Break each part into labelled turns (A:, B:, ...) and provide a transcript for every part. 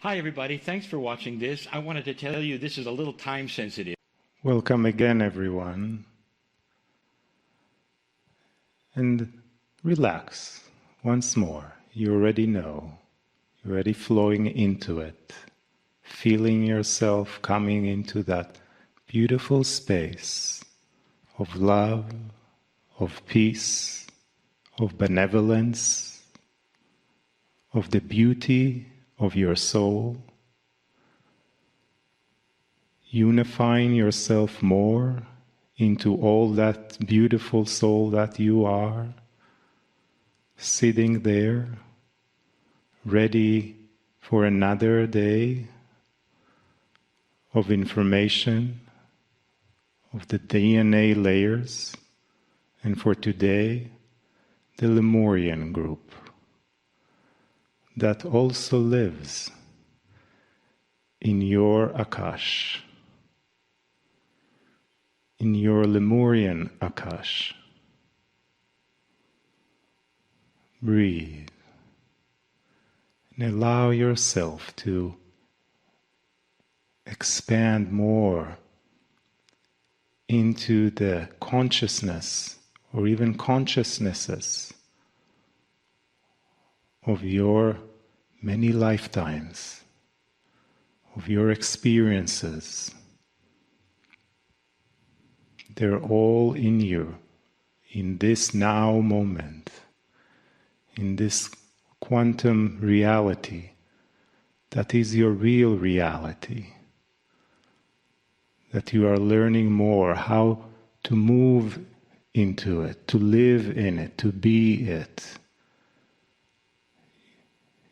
A: Hi everybody, thanks for watching this. I wanted to tell you this is a little time sensitive.
B: Welcome again, everyone. And relax once more. You already know. You're already flowing into it. Feeling yourself coming into that beautiful space of love, of peace, of benevolence, of the beauty of your soul, unifying yourself more into all that beautiful soul that you are, sitting there, ready for another day of information, of the DNA layers, and for today, the Lemurian group that also lives in your Akash, in your Lemurian Akash. Breathe and allow yourself to expand more into the consciousness or even consciousnesses of your many lifetimes, of your experiences. They're all in you, in this now moment, in this quantum reality that is your real reality, that you are learning more how to move into it, to live in it, to be it.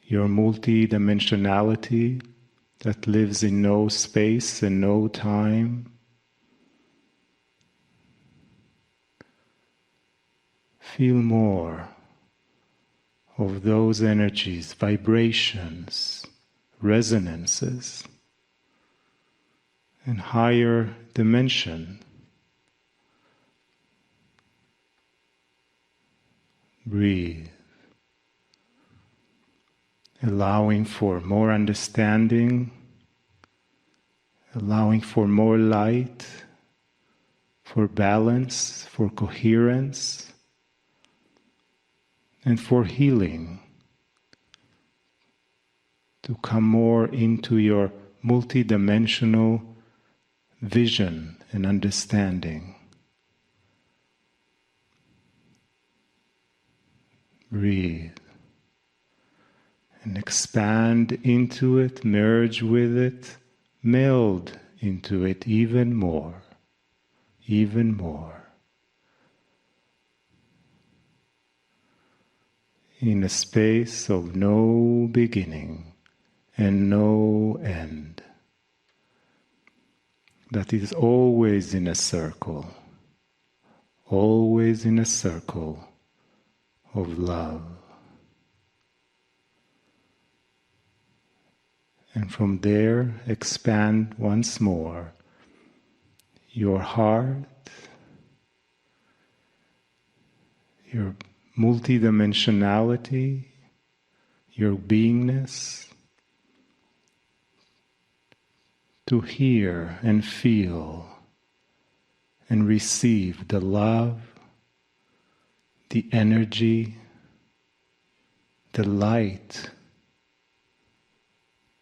B: Your multi-dimensionality that lives in no space and no time. Feel more of those energies, vibrations, resonances, and higher dimension. Breathe. Allowing for more understanding, allowing for more light, for balance, for coherence, and for healing, to come more into your multidimensional vision and understanding. Breathe. And expand into it, merge with it, meld into it even more, even more. In a space of no beginning and no end, that is always in a circle, always in a circle of love. And from there, expand once more your heart, your multidimensionality, your beingness, to hear and feel and receive the love, the energy, the light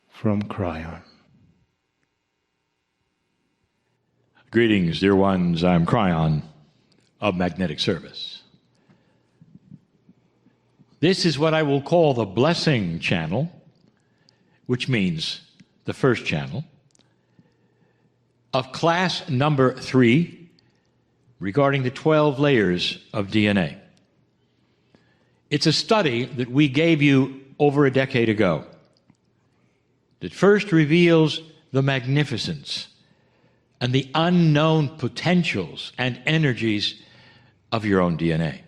B: from Kryon.
A: Greetings, dear ones. I'm Kryon of Magnetic Service. This is what I will call the blessing channel, which means the first channel, of class number 3 regarding the 12 layers of DNA. It's a study that we gave you over a decade ago that first reveals the magnificence and the unknown potentials and energies of your own DNA,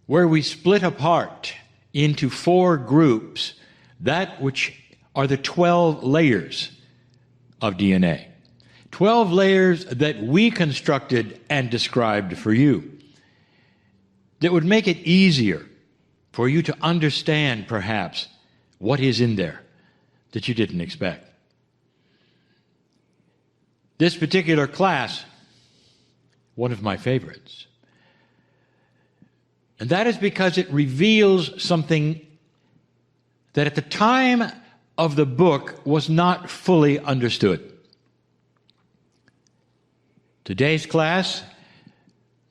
A: where we split apart into 4 groups, that which are the 12 layers of DNA. 12 layers that we constructed and described for you, that would make it easier for you to understand, perhaps, what is in there, that you didn't expect. This particular class, one of my favorites. And that is because it reveals something that at the time of the book was not fully understood. Today's class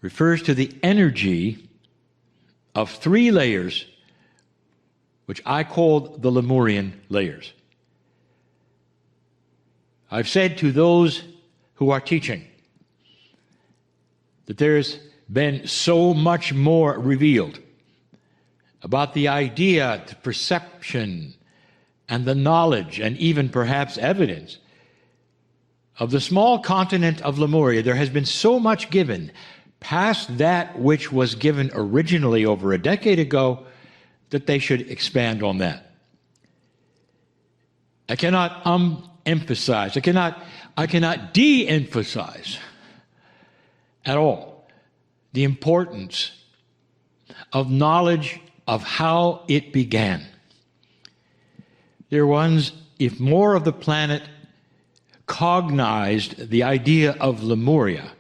A: refers to the energy of 3 layers, which I called the Lemurian layers. I've said to those who are teaching that there's been so much more revealed about the idea, the perception, and the knowledge, and even perhaps evidence of the small continent of Lemuria. There has been so much given past that which was given originally over a decade ago that they should expand on that. I cannot emphasize, I cannot de-emphasize at all the importance of knowledge of how it began. Dear ones, if more of the planet cognized the idea of Lemuria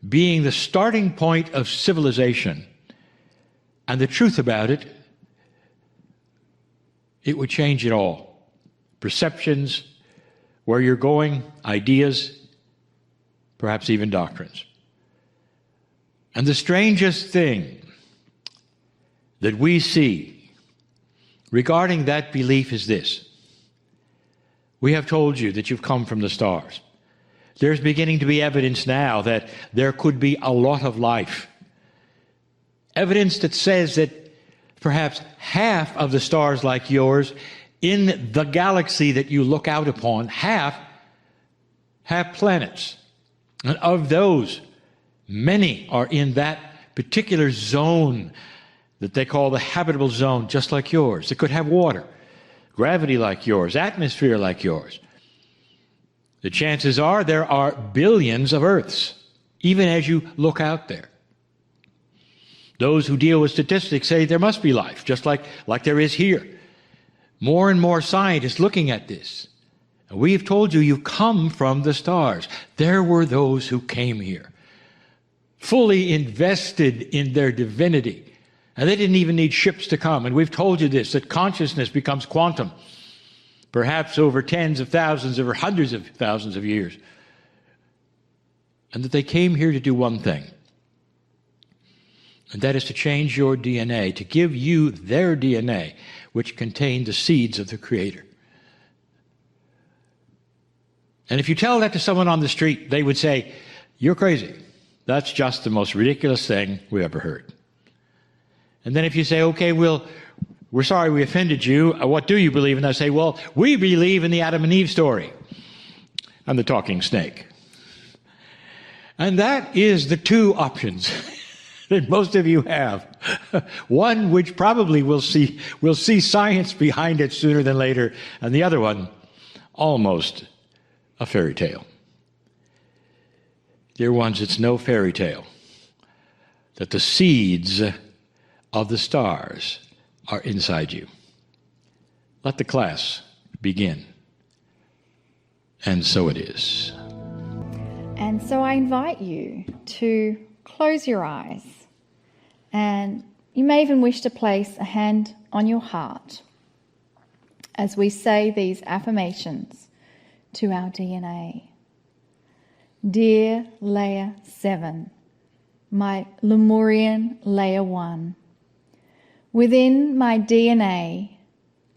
A: being the starting point of civilization and the truth about it, it would change it all. Perceptions, where you're going, ideas, perhaps even doctrines. And the strangest thing that we see regarding that belief is this. We have told you that you've come from the stars. There's beginning to be evidence now that there could be a lot of life. Evidence that says that perhaps half of the stars like yours in the galaxy that you look out upon, half have planets. And of those, many are in that particular zone that they call the habitable zone, just like yours. It could have water, gravity like yours, atmosphere like yours. The chances are there are billions of Earths, even as you look out there. Those who deal with statistics say there must be life, just like there is here. More and more scientists looking at this. And we've told you, you come from the stars. There were those who came here, fully invested in their divinity. And they didn't even need ships to come. And we've told you this, that consciousness becomes quantum, perhaps over tens of thousands, over hundreds of thousands of years. And that they came here to do one thing. And that is to change your DNA, to give you their DNA, which contained the seeds of the Creator. And if you tell that to someone on the street, they would say, "You're crazy. That's just the most ridiculous thing we've ever heard." And then if you say, "Okay, we're sorry we offended you. What do you believe in?" They'll say, "Well, we believe in the Adam and Eve story and the talking snake." And that is the 2 options that most of you have. One which probably will see science behind it sooner than later, and the other one, almost a fairy tale. Dear ones, it's no fairy tale that the seeds of the stars are inside you. Let the class begin. And so it is.
C: And so I invite you to close your eyes, and you may even wish to place a hand on your heart as we say these affirmations to our DNA. Dear Layer 7, my Lemurian Layer 1, within my DNA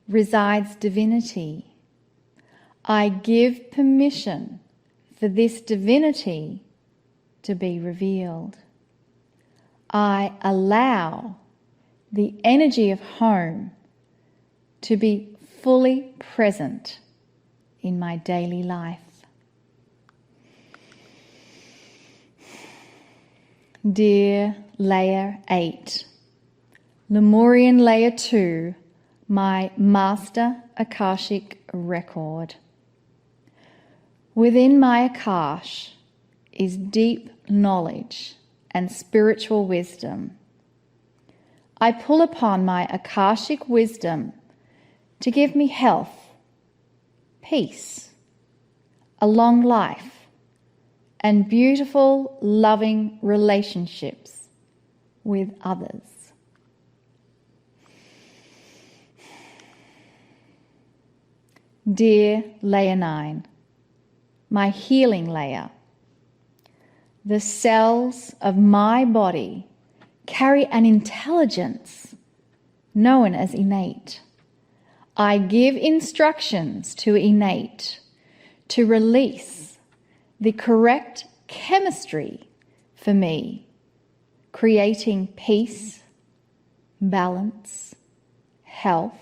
C: resides divinity. I give permission for this divinity to be revealed. I allow the energy of home to be fully present in my daily life. Dear Layer 8, Lemurian Layer 2, my Master Akashic Record. Within my Akash is deep knowledge and spiritual wisdom. I pull upon my Akashic wisdom to give me health, peace, a long life, and beautiful, loving relationships with others. Dear Layer 9, my healing layer, the cells of my body carry an intelligence known as innate. I give instructions to innate to release the correct chemistry for me, creating peace, balance, health,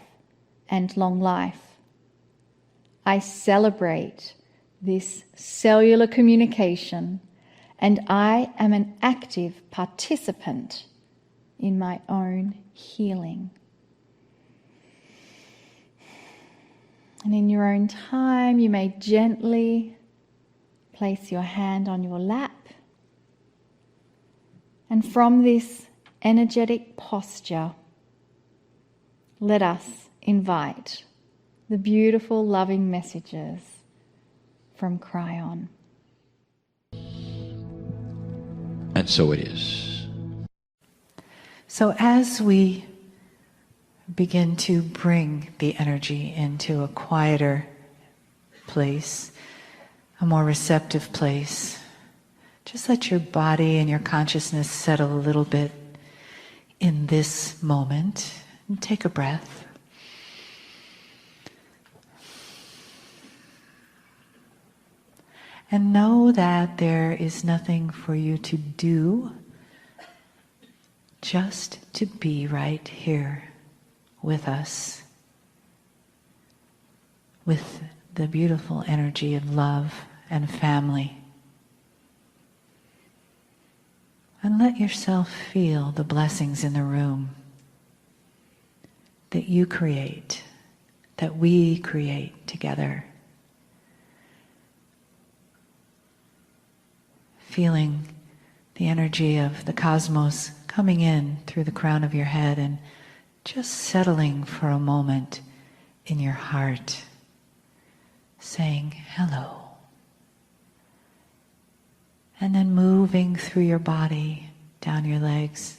C: and long life. I celebrate this cellular communication, and I am an active participant in my own healing. And in your own time, you may gently place your hand on your lap. And from this energetic posture, let us invite the beautiful, loving messages from Kryon.
A: And so it is.
D: So as we begin to bring the energy into a quieter place, a more receptive place, just let your body and your consciousness settle a little bit in this moment. And take a breath. And know that there is nothing for you to do, just to be right here with us, with the beautiful energy of love and family. And let yourself feel the blessings in the room that you create, that we create together. Feeling the energy of the cosmos coming in through the crown of your head and just settling for a moment in your heart, saying hello. And then moving through your body, down your legs,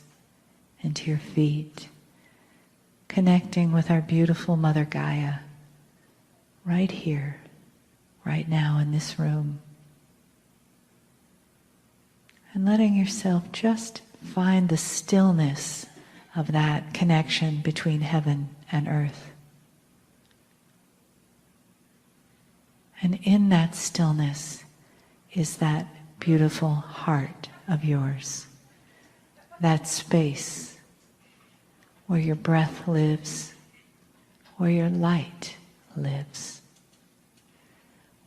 D: into your feet, connecting with our beautiful Mother Gaia, right here, right now in this room. And letting yourself just find the stillness of that connection between heaven and earth. And in that stillness is that beautiful heart of yours, that space where your breath lives, where your light lives,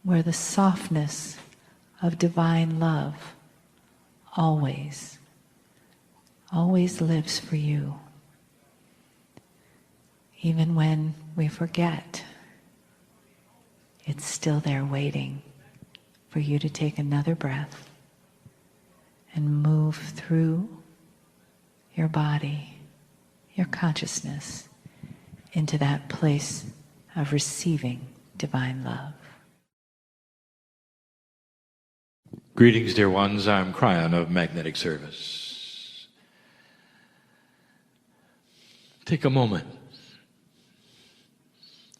D: where the softness of divine love always lives for you. Even when we forget, it's still there waiting for you to take another breath and move through your body, your consciousness, into that place of receiving divine love.
A: Greetings, dear ones. I'm Kryon of Magnetic Service. Take a moment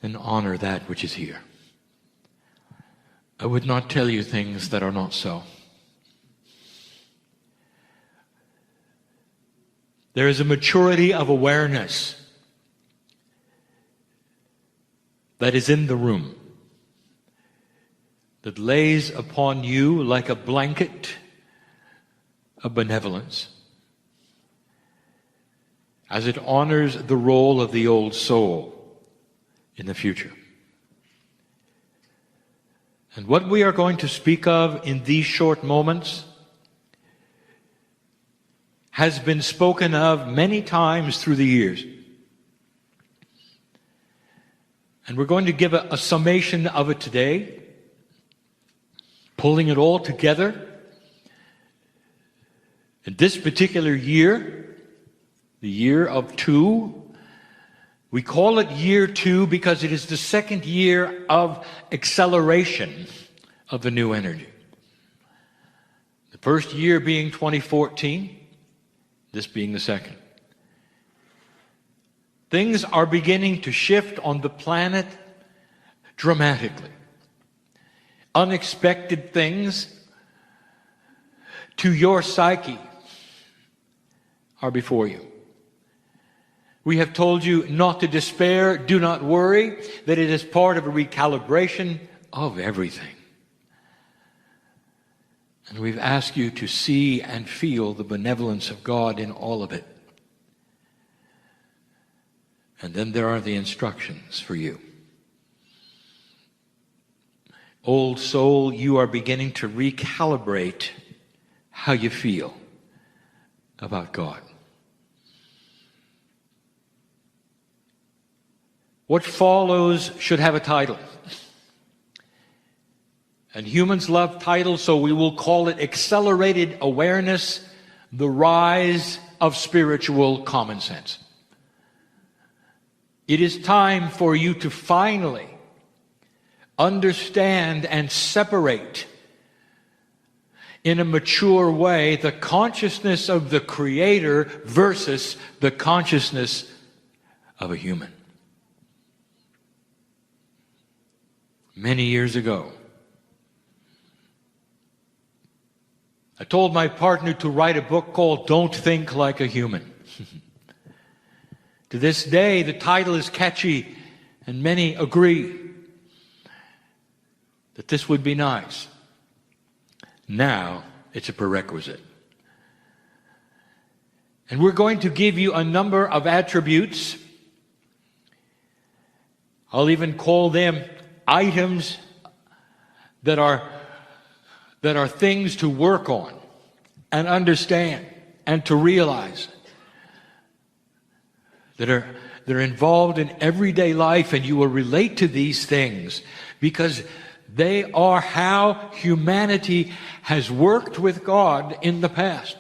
A: and honor that which is here. I would not tell you things that are not so. There is a maturity of awareness that is in the room, that lays upon you like a blanket of benevolence, as it honors the role of the old soul in the future. And what we are going to speak of in these short moments has been spoken of many times through the years. And we're going to give a summation of it today, pulling it all together. In this particular year, the year of 2, We call it year 2 because it is the second year of acceleration of the new energy. The first year being 2014, this being the second. Things are beginning to shift on the planet dramatically. Unexpected things to your psyche are before you. We have told you not to despair, do not worry, that it is part of a recalibration of everything. And we've asked you to see and feel the benevolence of God in all of it. And then there are the instructions for you. Old soul, you are beginning to recalibrate how you feel about God. What follows should have a title. And humans love titles, so we will call it Accelerated Awareness, the Rise of Spiritual Common Sense. It is time for you to finally understand and separate in a mature way the consciousness of the Creator versus the consciousness of a human. Many years ago, I told my partner to write a book called Don't Think Like a Human. To this day, the title is catchy, and many agree that this would be nice. Now, it's a prerequisite. And we're going to give you a number of attributes. I'll even call them items that are things to work on and understand and to realize that are involved in everyday life, and you will relate to these things because they are how humanity has worked with God in the past.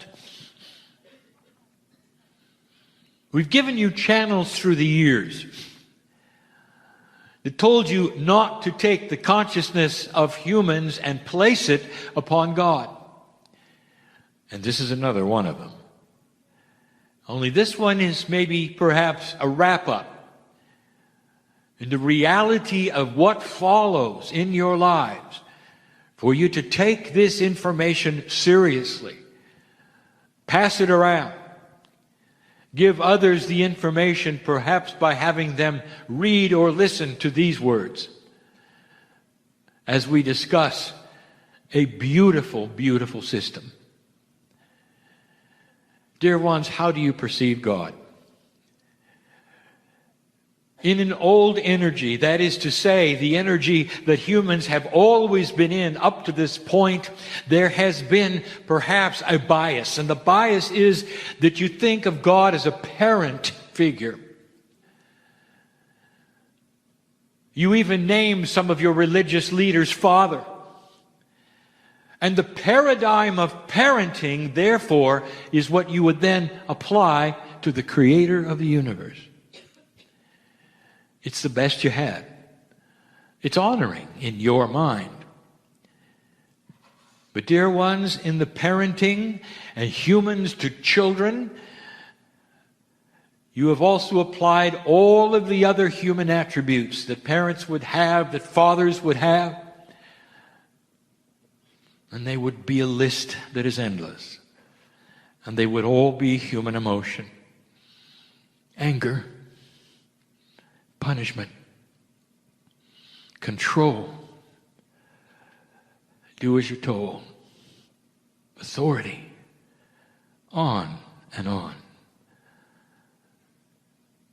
A: We've given you channels through the years that told you not to take the consciousness of humans and place it upon God. And this is another one of them. Only this one is maybe perhaps a wrap-up in the reality of what follows in your lives for you to take this information seriously. Pass it around. Give others the information, perhaps by having them read or listen to these words as we discuss a beautiful, beautiful system. Dear ones, how do you perceive God? In an old energy, that is to say, the energy that humans have always been in up to this point, there has been perhaps a bias. And the bias is that you think of God as a parent figure. You even name some of your religious leaders Father. And the paradigm of parenting, therefore, is what you would then apply to the Creator of the universe. It's the best you had. It's honoring in your mind. But dear ones, in the parenting and humans to children, you have also applied all of the other human attributes that parents would have, that fathers would have. And they would be a list that is endless. And they would all be human emotion. Anger. Punishment, control, do as you're told, authority, on and on.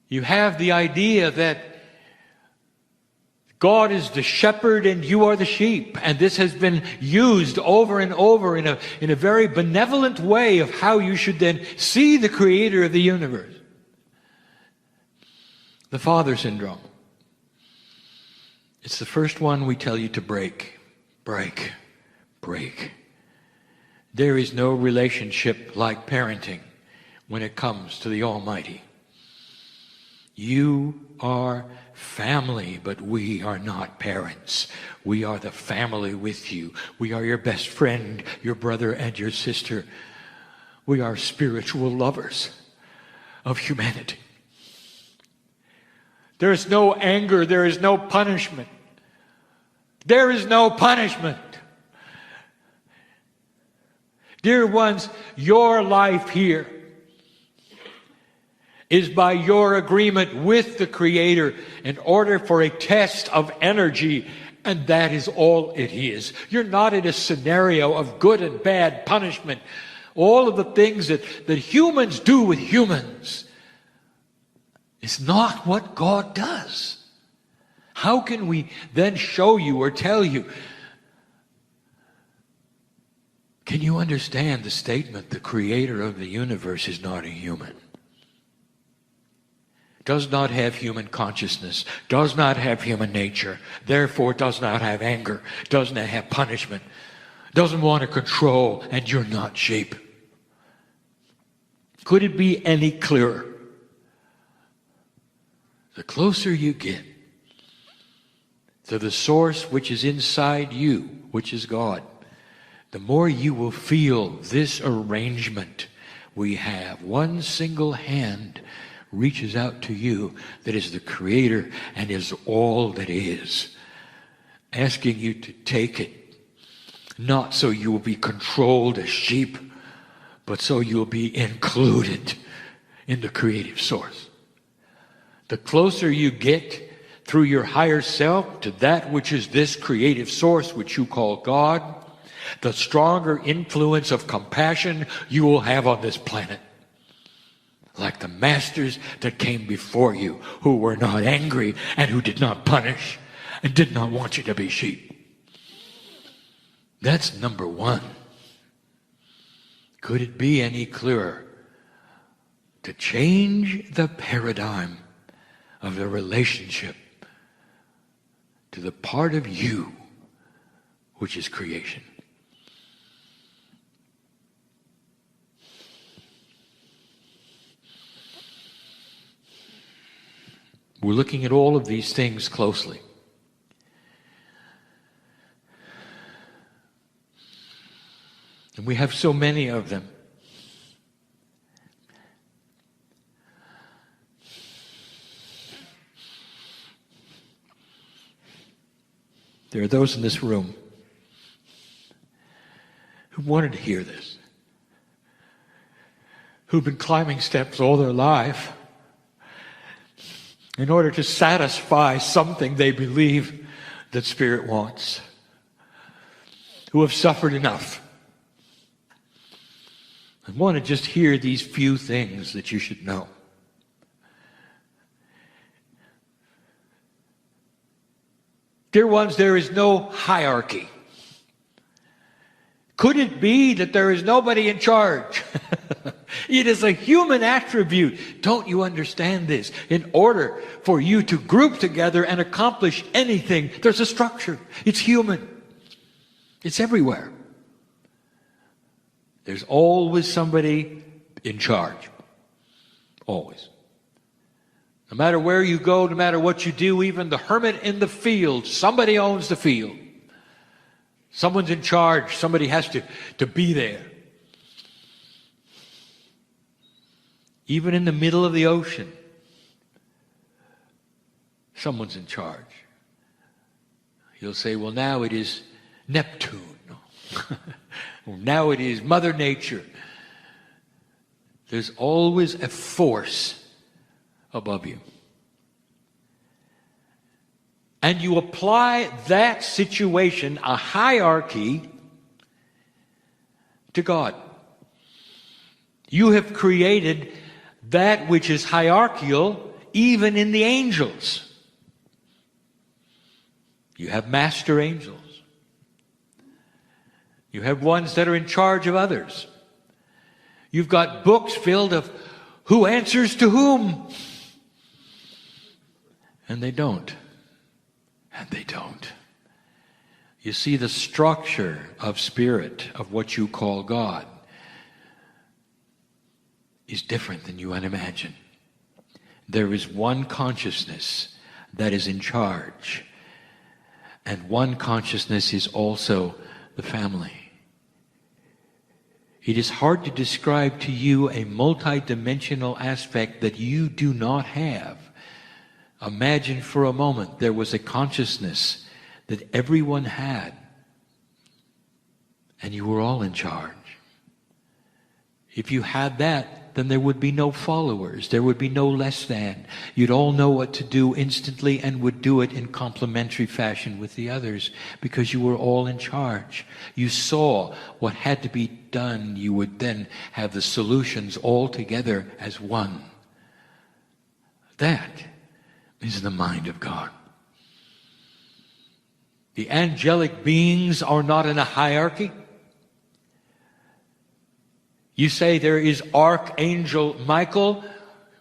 A: You have the idea that God is the shepherd and you are the sheep, and this has been used over and over in a very benevolent way of how you should then see the Creator of the universe. The father syndrome. It's the first one we tell you to break. Break. Break. There is no relationship like parenting when it comes to the Almighty. You are family, but we are not parents. We are the family with you. We are your best friend, your brother and your sister. We are spiritual lovers of humanity. There is no anger. There is no punishment. There is no punishment. Dear ones, your life here is by your agreement with the Creator in order for a test of energy, and that is all it is. You're not in a scenario of good and bad punishment. All of the things that humans do with humans is not what God does. How can we then show you or tell you? Can you understand the statement, the Creator of the universe is not a human? Does not have human consciousness, does not have human nature, therefore does not have anger, does not have punishment, doesn't want to control, and you're not sheep. Could it be any clearer? The closer you get to the source which is inside you, which is God, the more you will feel this arrangement we have. One single hand reaches out to you that is the Creator and is all that is, asking you to take it, not so you will be controlled as sheep, but so you'll be included in the creative source. The closer you get through your higher self to that which is this creative source which you call God, the stronger influence of compassion you will have on this planet. Like the masters that came before you, who were not angry and who did not punish and did not want you to be sheep. That's number one. Could it be any clearer? To change the paradigm of the relationship to the part of you which is creation. We're looking at all of these things closely. And we have so many of them. There are those in this room who wanted to hear this, who've been climbing steps all their life in order to satisfy something they believe that Spirit wants, who have suffered enough and want to just hear these few things that you should know. Dear ones, there is no hierarchy. Could it be that there is nobody in charge? It is a human attribute. Don't you understand this? In order for you to group together and accomplish anything, there's a structure. It's human. It's everywhere. There's always somebody in charge. Always. No matter where you go, no matter what you do, even the hermit in the field, somebody owns the field. Someone's in charge. Somebody has to be there. Even in the middle of the ocean, someone's in charge. You'll say, well, now it is Neptune. Or now it is Mother Nature. There's always a force above you. And you apply that situation, a hierarchy, to God. You have created that which is hierarchical even in the angels. You have master angels. You have ones that are in charge of others. You've got books filled of who answers to whom. And they don't. And they don't. You see, the structure of spirit, of what you call God, is different than you would imagine. there is one consciousness that is in charge. And one consciousness is also the family. It is hard to describe to you a multidimensional aspect that you do not have. Imagine for a moment there was a consciousness that everyone had, and you were all in charge. If you had that, then there would be no followers. There would be no less than. You'd all know what to do instantly and would do it in complementary fashion with the others because you were all in charge. You saw what had to be done. You would then have the solutions all together as one. That is the mind of God. The angelic beings are not in a hierarchy. You say there is Archangel Michael.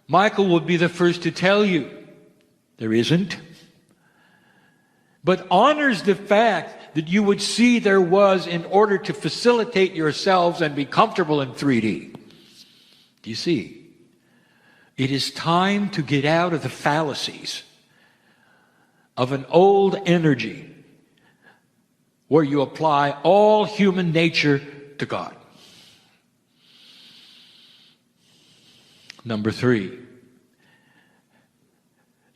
A: Michael would be the first to tell you there isn't. But honors the fact that you would see there was in order to facilitate yourselves and be comfortable in 3D. Do you see? It is time to get out of the fallacies of an old energy where you apply all human nature to God. Number 3,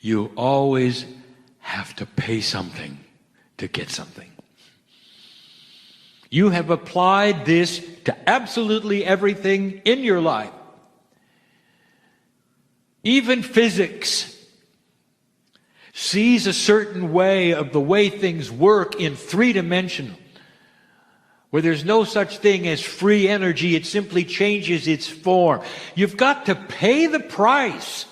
A: you always have to pay something to get something. You have applied this to absolutely everything in your life. Even physics sees a certain way of the way things work in 3-dimensional, where there's no such thing as free energy. It simply changes its form. You've got to pay the price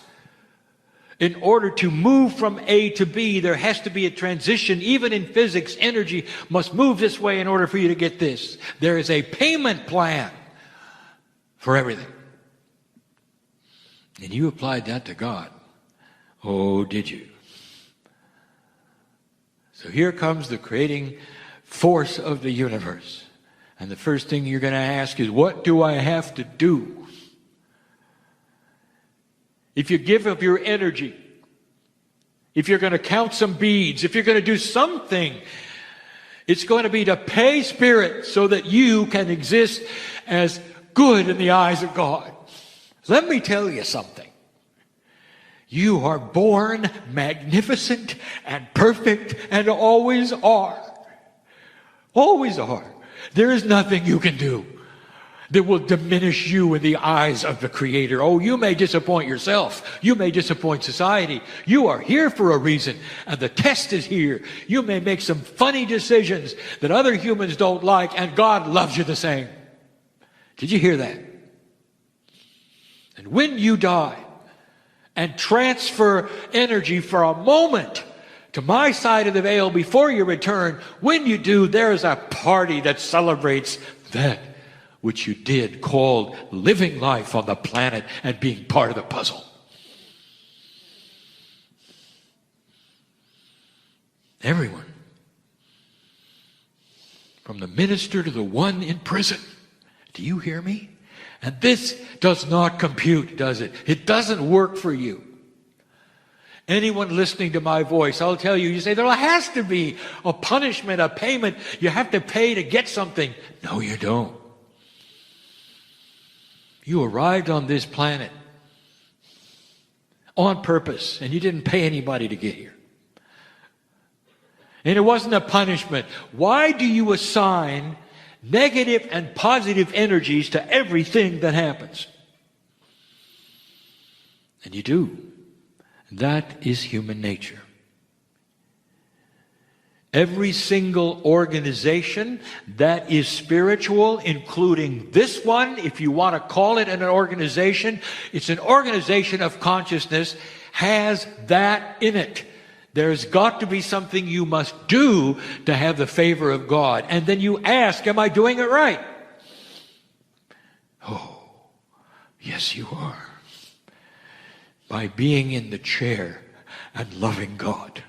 A: in order to move from A to B. There has to be a transition. Even in physics, energy must move this way in order for you to get this. There is a payment plan for everything. And you applied that to God. Oh, did you? So here comes the creating force of the universe. And the first thing you're going to ask is, what do I have to do? If you give up your energy, if you're going to count some beads, if you're going to do something, it's going to be to pay spirit so that you can exist as good in the eyes of God. Let me tell you something. You are born magnificent and perfect and always are. Always are. There is nothing you can do that will diminish you in the eyes of the Creator. Oh, you may disappoint yourself. You may disappoint society. You are here for a reason, and the test is here. You may make some funny decisions that other humans don't like, and God loves you the same. Did you hear that? And when you die and transfer energy for a moment to my side of the veil before you return, when you do, there is a party that celebrates that which you did, called living life on the planet and being part of the puzzle. Everyone, from the minister to the one in prison. Do you hear me? And this does not compute, does it? It doesn't work for you. Anyone listening to my voice, I'll tell you, you say, there has to be a punishment, a payment. You have to pay to get something. No, you don't. You arrived on this planet on purpose, and you didn't pay anybody to get here. And it wasn't a punishment. Why do you assign negative and positive energies to everything that happens? And you do. That is human nature. Every single organization that is spiritual, including this one, if you want to call it an organization, it's an organization of consciousness, has that in it. There's got to be something you must do to have the favor of God. And then you ask, am I doing it right? Oh, yes, you are. By being in the chair and loving God,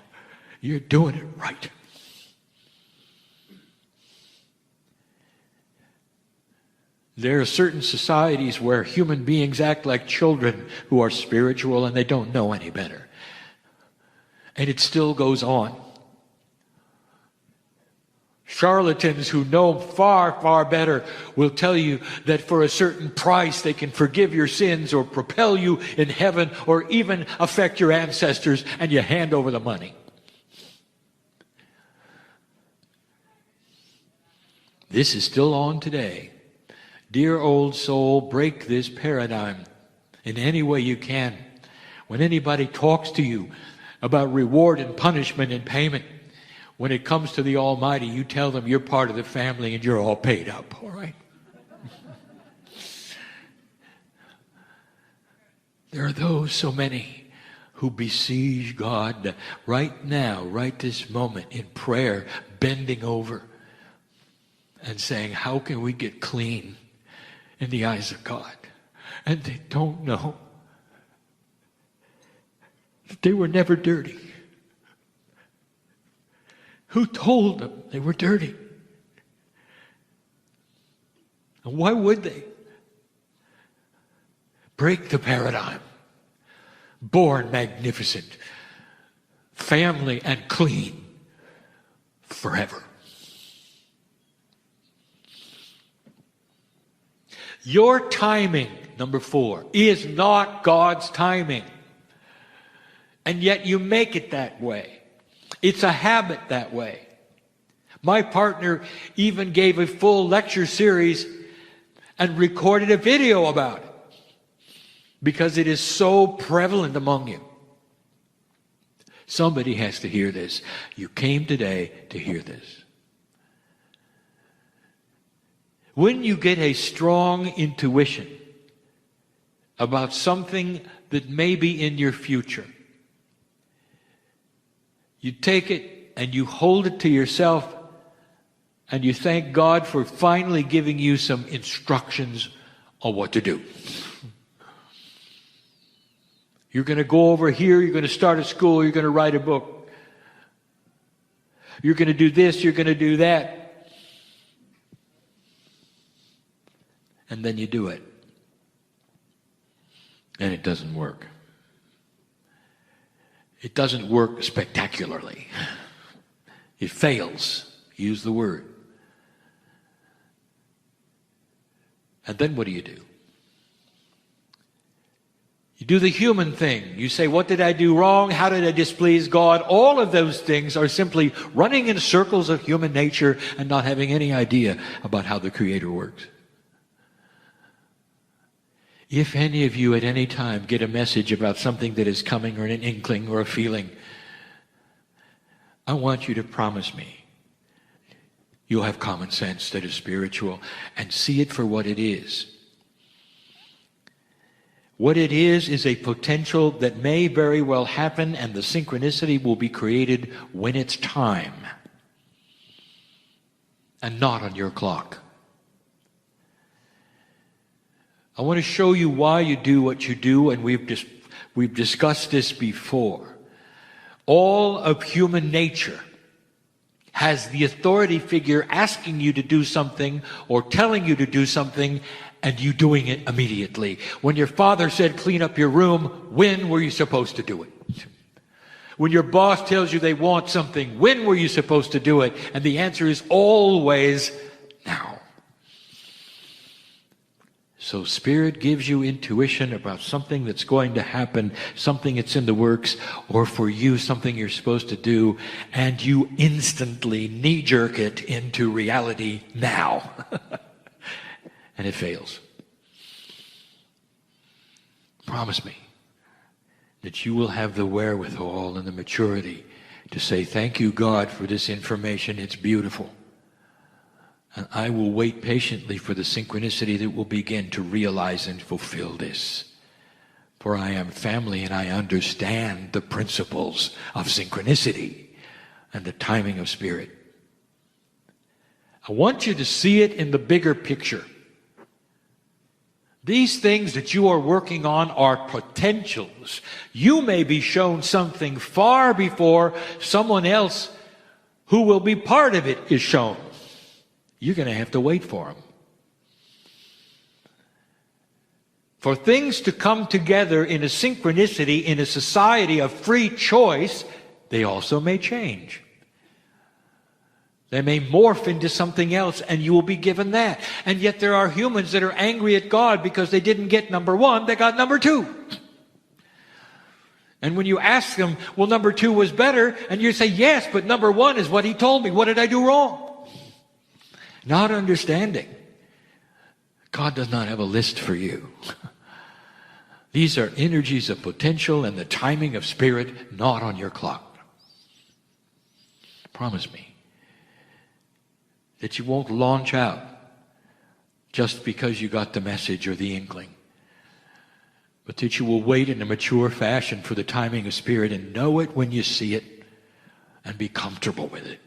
A: you're doing it right. There are certain societies where human beings act like children who are spiritual and they don't know any better. And it still goes on. Charlatans who know far, far better will tell you that for a certain price they can forgive your sins or propel you in heaven or even affect your ancestors, and you hand over the money. This is still on today. Dear old soul, break this paradigm in any way you can. When anybody talks to you about reward and punishment and payment, when it comes to the Almighty, you tell them you're part of the family and you're all paid up, all right? There are those, so many, who besiege God right now, right this moment, in prayer, bending over and saying, how can we get clean in the eyes of God? And they don't know that they were never dirty. Who told them they were dirty? And why would they? Break the paradigm. Born magnificent, family and clean forever. Your timing, number 4, is not God's timing. And yet you make it that way. It's a habit that way. My partner even gave a full lecture series and recorded a video about it because it is so prevalent among you. Somebody has to hear this. You came today to hear this. When you get a strong intuition about something that may be in your future, you take it and you hold it to yourself and you thank God for finally giving you some instructions on what to do. You're going to go over here, you're going to start a school, you're going to write a book. You're going to do this, you're going to do that. And then you do it. And it doesn't work. It doesn't work spectacularly. It fails. Use the word. And then what do? You do the human thing. You say, what did I do wrong? How did I displease God? All of those things are simply running in circles of human nature and not having any idea about how the Creator works. If any of you at any time get a message about something that is coming or an inkling or a feeling, I want you to promise me you'll have common sense that is spiritual and see it for what it is. What it is a potential that may very well happen, and the synchronicity will be created when it's time and not on your clock. I want to show you why you do what you do, and we've discussed this before. All of human nature has the authority figure asking you to do something or telling you to do something, and you doing it immediately. When your father said, clean up your room, when were you supposed to do it? When your boss tells you they want something, when were you supposed to do it? And the answer is always now. So Spirit gives you intuition about something that's going to happen, something that's in the works, or for you, something you're supposed to do, and you instantly knee-jerk it into reality now. And it fails. Promise me that you will have the wherewithal and the maturity to say, thank you, God, for this information. It's beautiful. And I will wait patiently for the synchronicity that will begin to realize and fulfill this. For I am family and I understand the principles of synchronicity and the timing of Spirit. I want you to see it in the bigger picture. These things that you are working on are potentials. You may be shown something far before someone else who will be part of it is shown. You're going to have to wait for them. For things to come together in a synchronicity, in a society of free choice, they also may change. They may morph into something else, and you will be given that. And yet there are humans that are angry at God because they didn't get number 1, they got number 2. And when you ask them, well, number 2 was better, and you say, yes, but number 1 is what he told me. What did I do wrong? Not understanding. God does not have a list for you. These are energies of potential and the timing of spirit, not on your clock. Promise me that you won't launch out just because you got the message or the inkling, but that you will wait in a mature fashion for the timing of spirit and know it when you see it and be comfortable with it.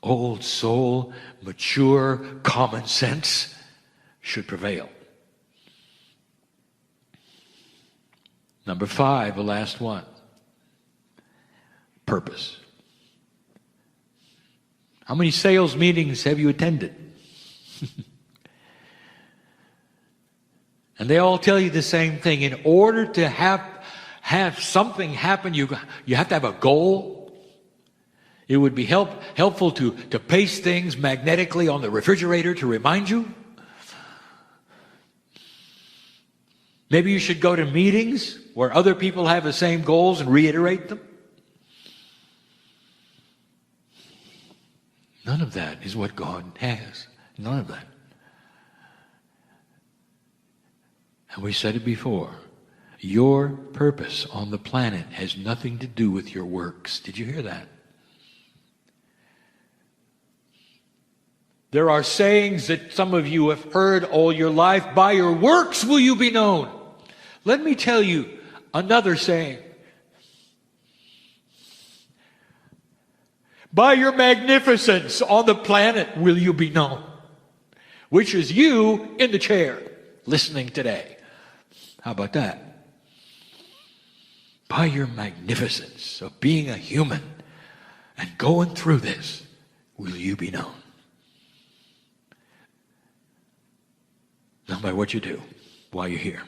A: Old soul, mature common sense should prevail. Number 5, the last one. Purpose. How many sales meetings have you attended? And they all tell you the same thing. In order to have something happen, you have to have a goal. It would be helpful to paste things magnetically on the refrigerator to remind you. Maybe you should go to meetings where other people have the same goals and reiterate them. None of that is what God has. None of that. And we said it before. Your purpose on the planet has nothing to do with your works. Did you hear that? There are sayings that some of you have heard all your life. By your works will you be known. Let me tell you another saying. By your magnificence on the planet will you be known. Which is you in the chair listening today. How about that? By your magnificence of being a human and going through this will you be known. Not by what you do while you're here.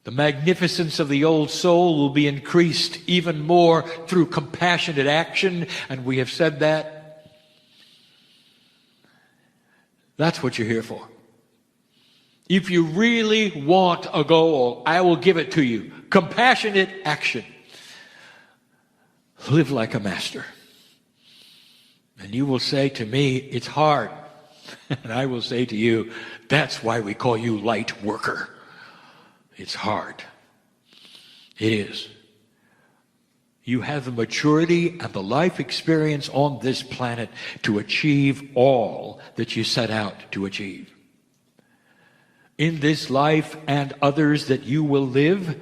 A: The magnificence of the old soul will be increased even more through compassionate action, and we have said that. That's what you're here for. If you really want a goal, I will give it to you. Compassionate action. Live like a master. And you will say to me, it's hard. And I will say to you, that's why we call you light worker. It's hard. It is. You have the maturity and the life experience on this planet to achieve all that you set out to achieve. In this life and others that you will live,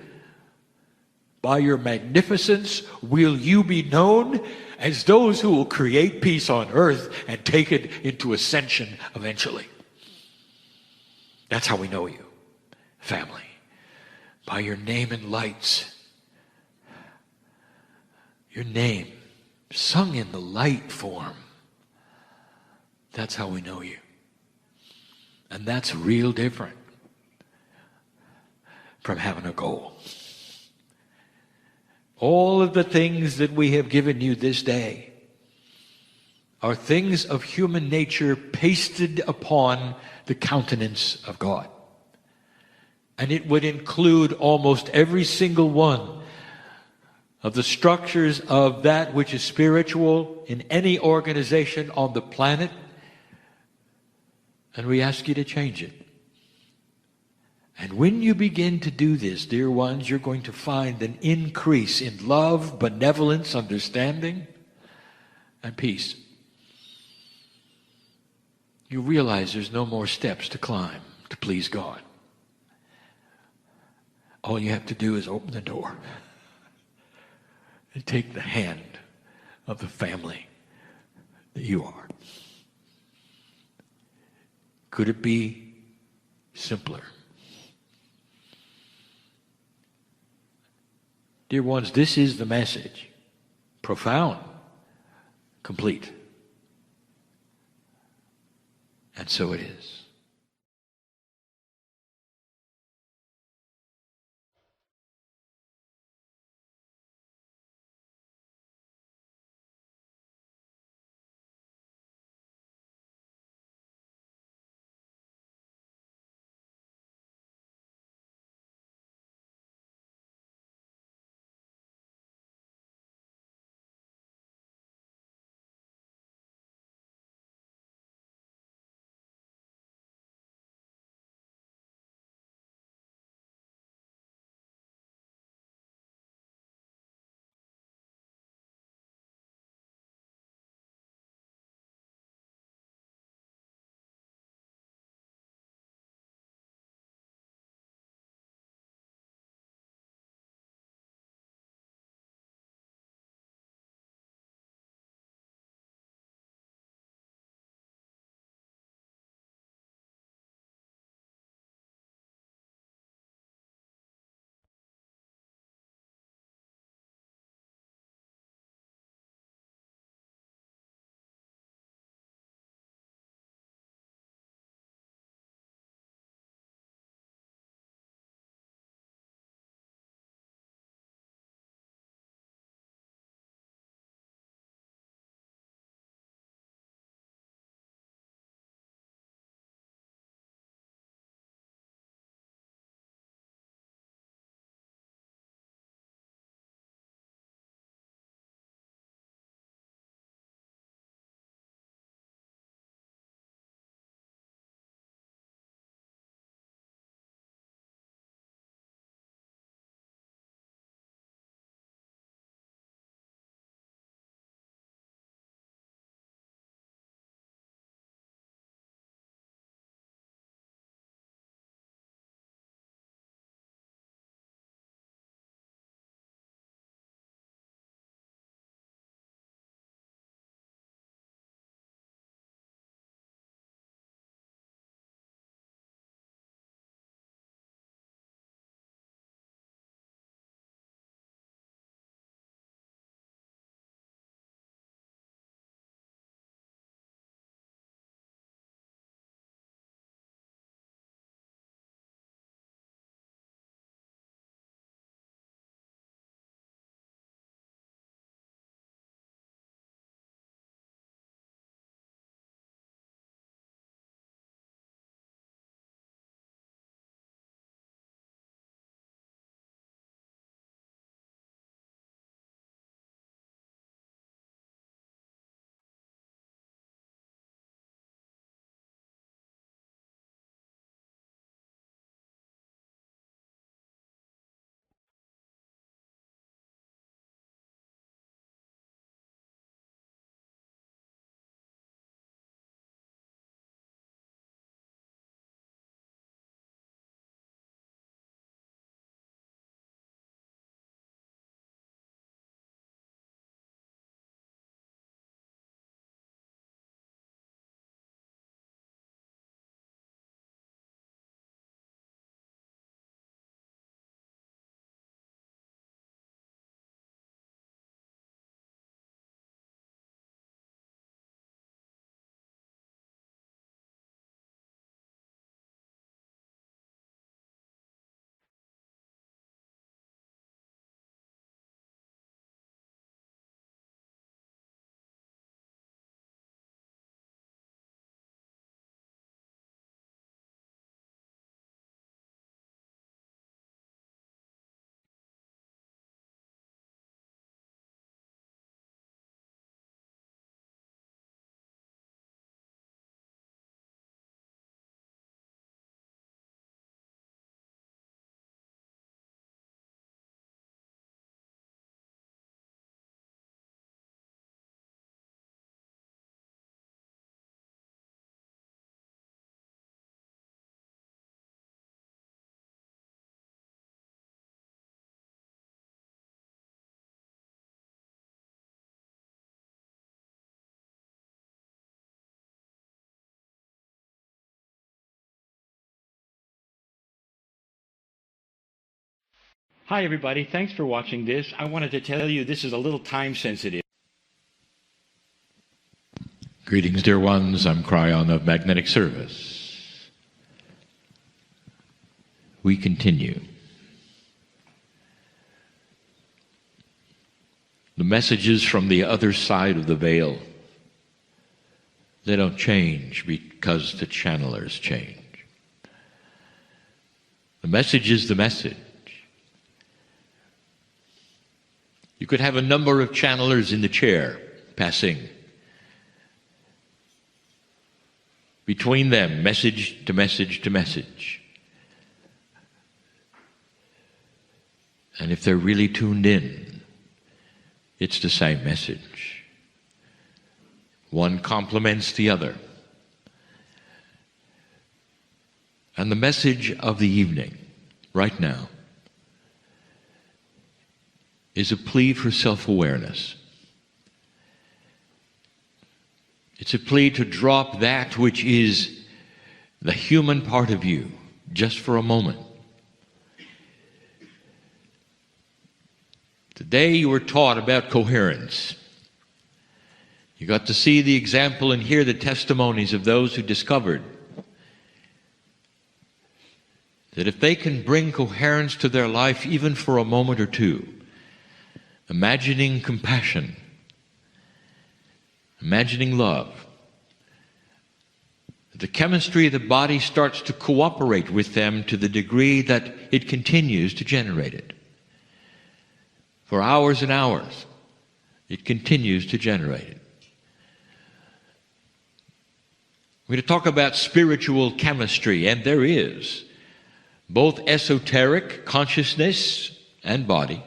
A: by your magnificence will you be known as those who will create peace on earth and take it into ascension eventually. That's how we know you, family. By your name in lights. Your name sung in the light form. That's how we know you. And that's real different from having a goal. All of the things that we have given you this day are things of human nature pasted upon the countenance of God. And it would include almost every single one of the structures of that which is spiritual in any organization on the planet. And we ask you to change it. And when you begin to do this, dear ones, you're going to find an increase in love, benevolence, understanding, and peace. You realize there's no more steps to climb to please God. All you have to do is open the door and take the hand of the family that you are. Could it be simpler? Dear ones, this is the message. Profound, complete. And so it is. Hi, everybody. Thanks for watching this. I wanted to tell you this is a little time sensitive. Greetings, dear ones. I'm Kryon of Magnetic Service. We continue. The messages from the other side of the veil, they don't change because the channelers change. The message is the message. You could have a number of channelers in the chair passing. Between them, message to message to message. And if they're really tuned in, it's the same message. One complements the other. And the message of the evening, right now, is a plea for self-awareness. It's a plea to drop that which is the human part of you just for a moment. Today you were taught about coherence. You got to see the example and hear the testimonies of those who discovered that if they can bring coherence to their life even for a moment or two, imagining compassion, imagining love, the chemistry of the body starts to cooperate with them to the degree that it continues to generate it. For hours and hours, it continues to generate it. We're going to talk about spiritual chemistry, and there is both esoteric consciousness and body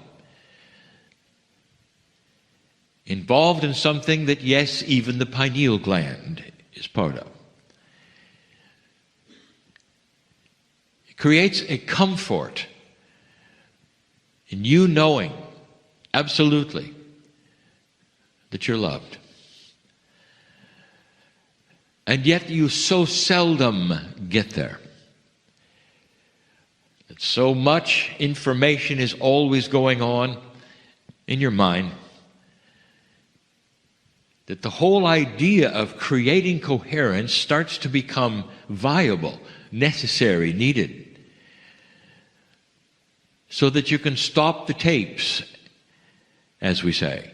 A: involved in something that, yes, even the pineal gland is part of. It creates a comfort in you knowing absolutely that you're loved. And yet you so seldom get there. That so much information is always going on in your mind that the whole idea of creating coherence starts to become viable, necessary, needed, so that you can stop the tapes, as we say,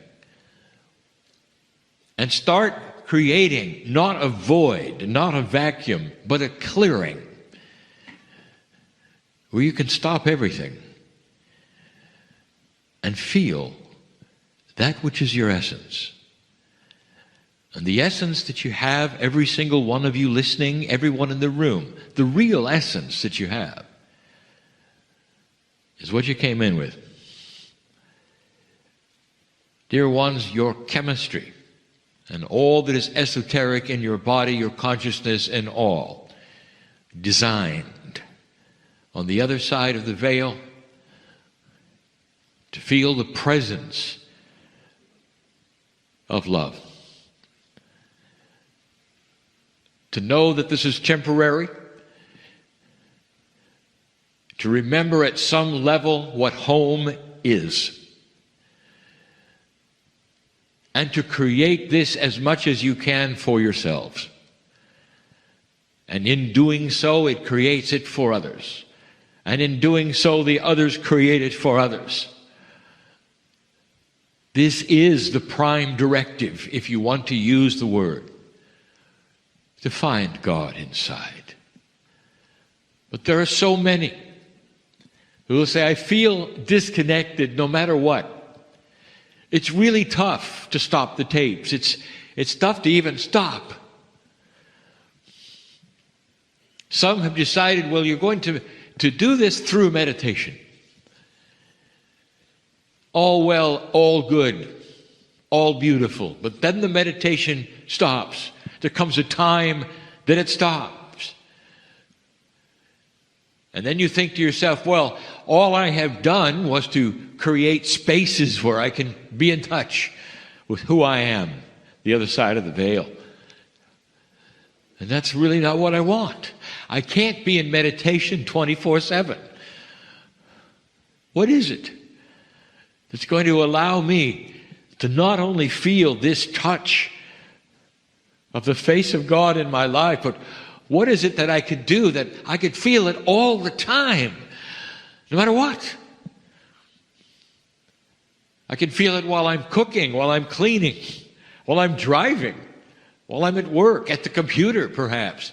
A: and start creating not a void, not a vacuum, but a clearing where you can stop everything and feel that which is your essence. And the essence that you have, every single one of you listening, everyone in the room, the real essence that you have is what you came in with. Dear ones, your chemistry and all that is esoteric in your body, your consciousness, and all designed on the other side of the veil to feel the presence of love. To know that this is temporary, to remember at some level what home is, and to create this as much as you can for yourselves. And in doing so, it creates it for others. And in doing so, the others create it for others. This is the prime directive, if you want to use the word, to find God inside. But there are so many who will say, I feel disconnected no matter what. It's really tough to stop the tapes. It's tough to even stop. Some have decided, well, you're going to do this through meditation. All well, all good, all beautiful. But then the meditation stops. There comes a time that it stops. And then you think to yourself, well, all I have done was to create spaces where I can be in touch with who I am, the other side of the veil. And that's really not what I want. I can't be in meditation 24/7. What is it that's going to allow me to not only feel this touch of the face of God in my life, but what is it that I could do that I could feel it all the time, no matter what? I can feel it while I'm cooking, while I'm cleaning, while I'm driving, while I'm at work, at the computer perhaps.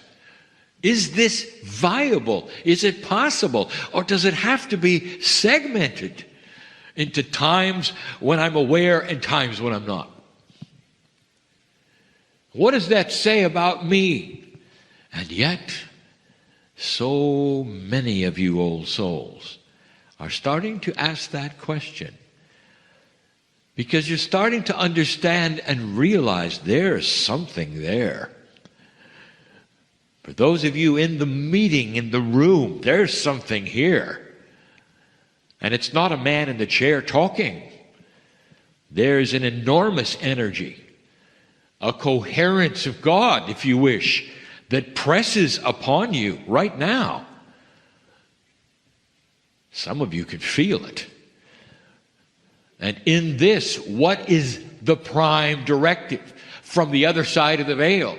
A: Is this viable? Is it possible? Or does it have to be segmented into times when I'm aware and times when I'm not? What does that say about me? And yet, so many of you old souls are starting to ask that question, because you're starting to understand and realize there's something there. For those of you in the meeting, in the room, there's something here. And it's not a man in the chair talking. There's an enormous energy, a coherence of God, if you wish, that presses upon you right now. Some of you can feel it. And in this, what is the prime directive from the other side of the veil?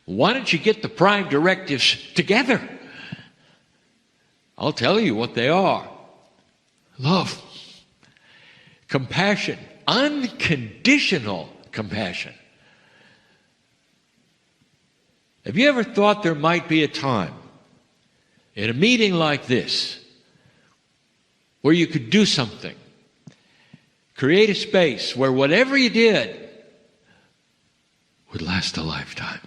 A: Why don't you get the prime directives together? I'll tell you what they are. Love, compassion, unconditional compassion. Have you ever thought there might be a time in a meeting like this where you could do something, create a space where whatever you did would last a lifetime?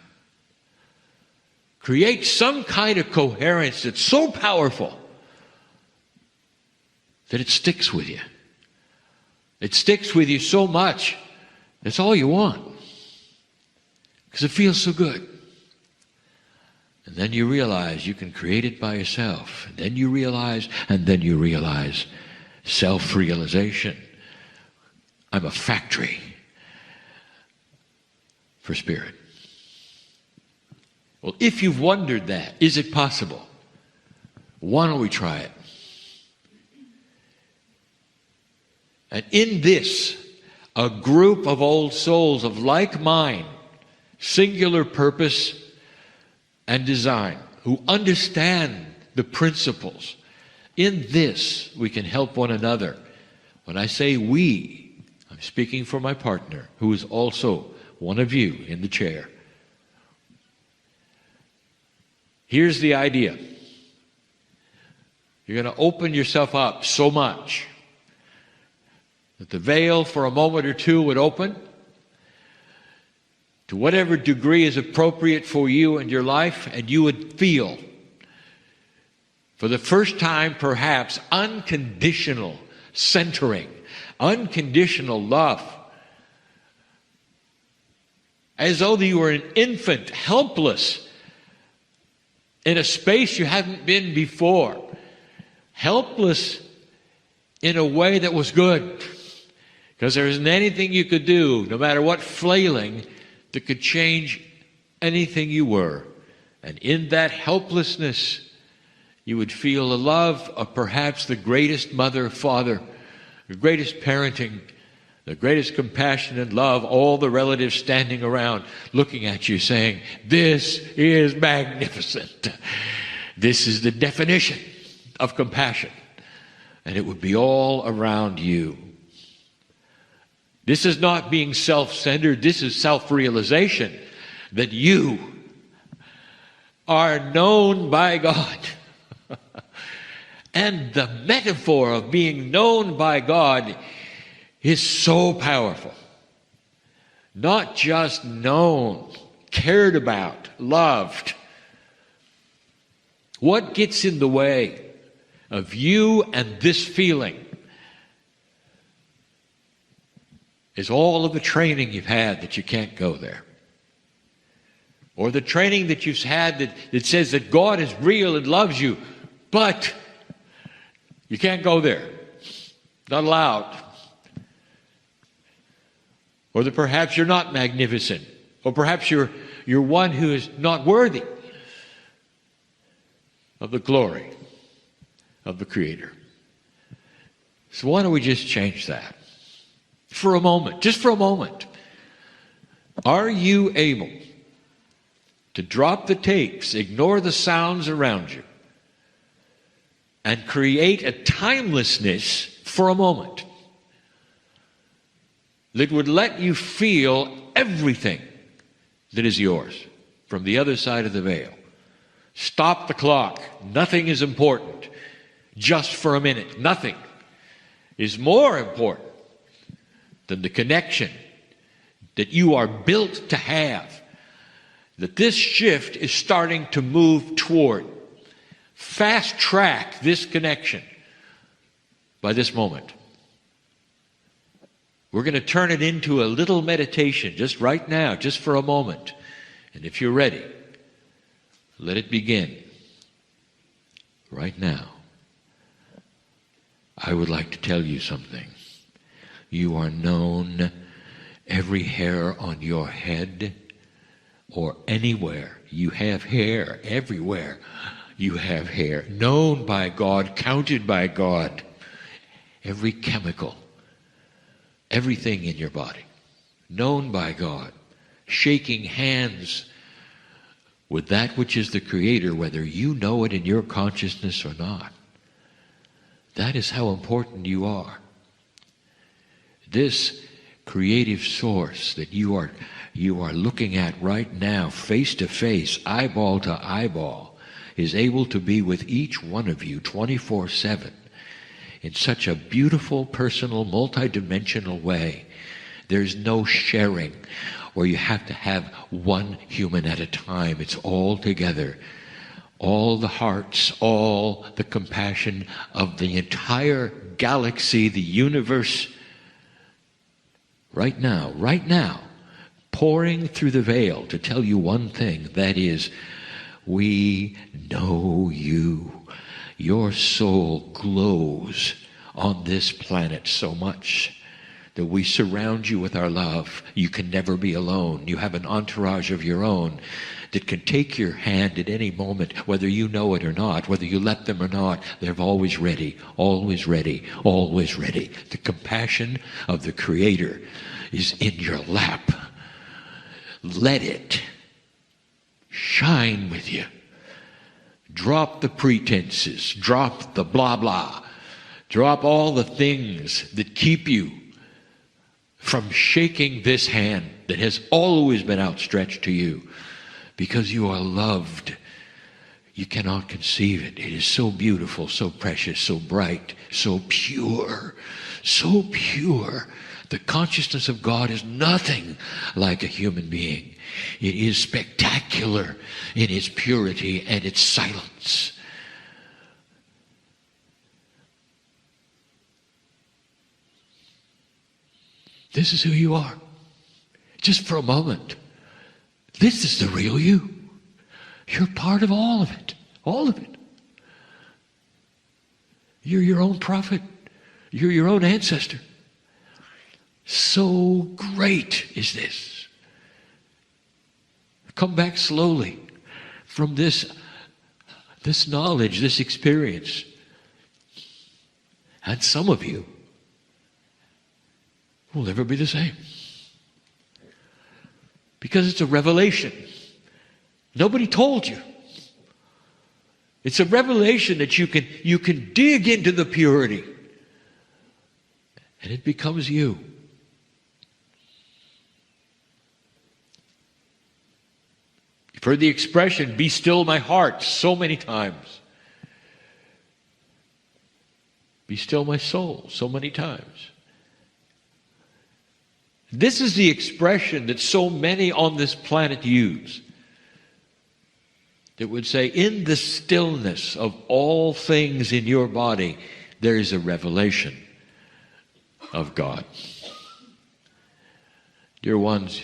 A: Create some kind of coherence that's so powerful that it sticks with you. It sticks with you so much, that's all you want, because it feels so good. And then you realize you can create it by yourself. And then you realize self-realization. I'm a factory for spirit. Well, if you've wondered that, is it possible? Why don't we try it? And in this, a group of old souls of like mind, singular purpose and design, who understand the principles, in this we can help one another. When I say we, I'm speaking for my partner, who is also one of you in the chair. Here's the idea. You're going to open yourself up so much that the veil for a moment or two would open to whatever degree is appropriate for you and your life, and you would feel, for the first time perhaps, unconditional centering, unconditional love, as though you were an infant, helpless, in a space you hadn't been before, helpless in a way that was good, because there isn't anything you could do, no matter what flailing, that could change anything you were. And in that helplessness, you would feel the love of perhaps the greatest mother, father, the greatest parenting, the greatest compassion and love, all the relatives standing around looking at you saying, this is magnificent. This is the definition of compassion. And it would be all around you. This is not being self-centered. This is self-realization that you are known by God. And the metaphor of being known by God is so powerful. Not just known, cared about, loved. What gets in the way of you and this feeling is all of the training you've had that you can't go there. Or the training that you've had that says that God is real and loves you, but you can't go there. Not allowed. Or that perhaps you're not magnificent. Or perhaps you're one who is not worthy of the glory of the Creator. So why don't we just change that? For a moment, just for a moment. Are you able to drop the tapes, ignore the sounds around you, and create a timelessness for a moment that would let you feel everything that is yours from the other side of the veil? Stop the clock. Nothing is important. Just for a minute. Nothing is more important than the connection that you are built to have, that this shift is starting to move toward. Fast track this connection by this moment. We're going to turn it into a little meditation just right now, just for a moment. And if you're ready, let it begin right now. I would like to tell you something. You are known. Every hair on your head or anywhere. You have hair everywhere. You have hair. Known by God, counted by God. Every chemical, everything in your body, known by God. Shaking hands with that which is the Creator, whether you know it in your consciousness or not. That is how important you are. This creative source that you are looking at right now, face to face, eyeball to eyeball, is able to be with each one of you 24/7 in such a beautiful, personal, multidimensional way. There's no sharing where you have to have one human at a time. It's all together. All the hearts, all the compassion of the entire galaxy, the universe, right now, pouring through the veil to tell you one thing, that is, we know you. Your soul glows on this planet so much that we surround you with our love. You can never be alone. You have an entourage of your own that can take your hand at any moment, whether you know it or not, whether you let them or not. They're always ready, always ready, always ready. The compassion of the Creator is in your lap. Let it shine with you. Drop the pretenses, drop the blah blah, drop all the things that keep you from shaking this hand that has always been outstretched to you, because you are loved. You cannot conceive it. It is so beautiful, so precious, so bright, so pure, so pure. The consciousness of God is nothing like a human being. It is spectacular in its purity and its silence. This is who you are. Just for a moment. This is the real you. You're part of all of it. All of it. You're your own prophet. You're your own ancestor. So great is this. Come back slowly from this knowledge, this experience. And some of you will never be the same. Because it's a revelation. Nobody told you. It's a revelation that you can dig into the purity. And it becomes you. You've heard the expression, "Be still my heart," so many times. "Be still my soul," so many times. This is the expression that so many on this planet use. That would say, in the stillness of all things in your body, there is a revelation of God. Dear ones,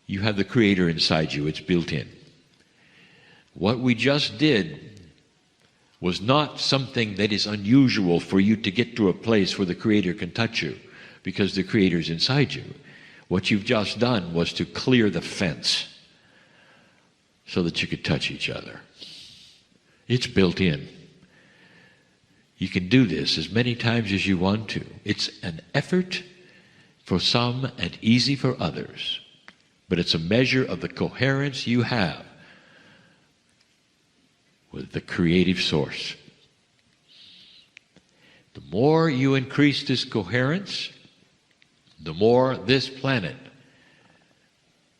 A: you have the Creator inside you. It's built in. What we just did was not something that is unusual for you to get to a place where the Creator can touch you, because the Creator is inside you. What you've just done was to clear the fence so that you could touch each other. It's built in. You can do this as many times as you want to. It's an effort for some and easy for others, but it's a measure of the coherence you have with the creative source. The more you increase this coherence, the more this planet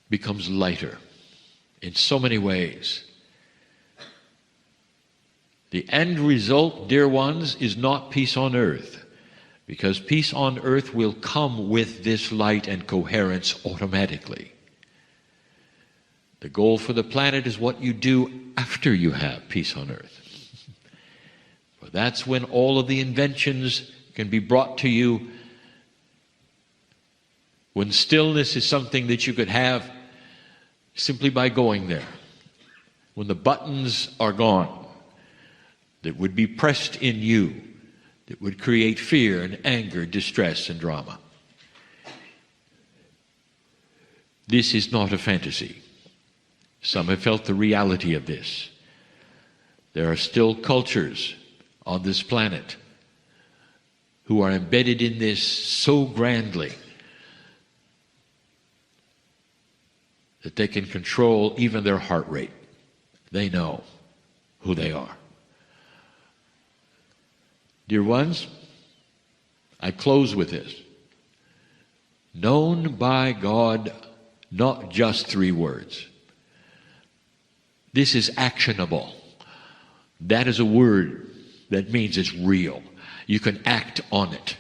A: becomes lighter in so many ways. The end result, dear ones, is not peace on earth, because peace on earth will come with this light and coherence automatically. The goal for the planet is what you do after you have peace on earth. For that's when all of the inventions can be brought to you, when stillness is something that you could have simply by going there. When the buttons are gone that would be pressed in you, that would create fear and anger, distress and drama. This is not a fantasy. Some have felt the reality of this. There are still cultures on this planet who are embedded in this so grandly that they can control even their heart rate. They know who they are. Dear ones, I close with this. Known by God, not just 3 words. This is actionable. That is a word that means it's real. You can act on it.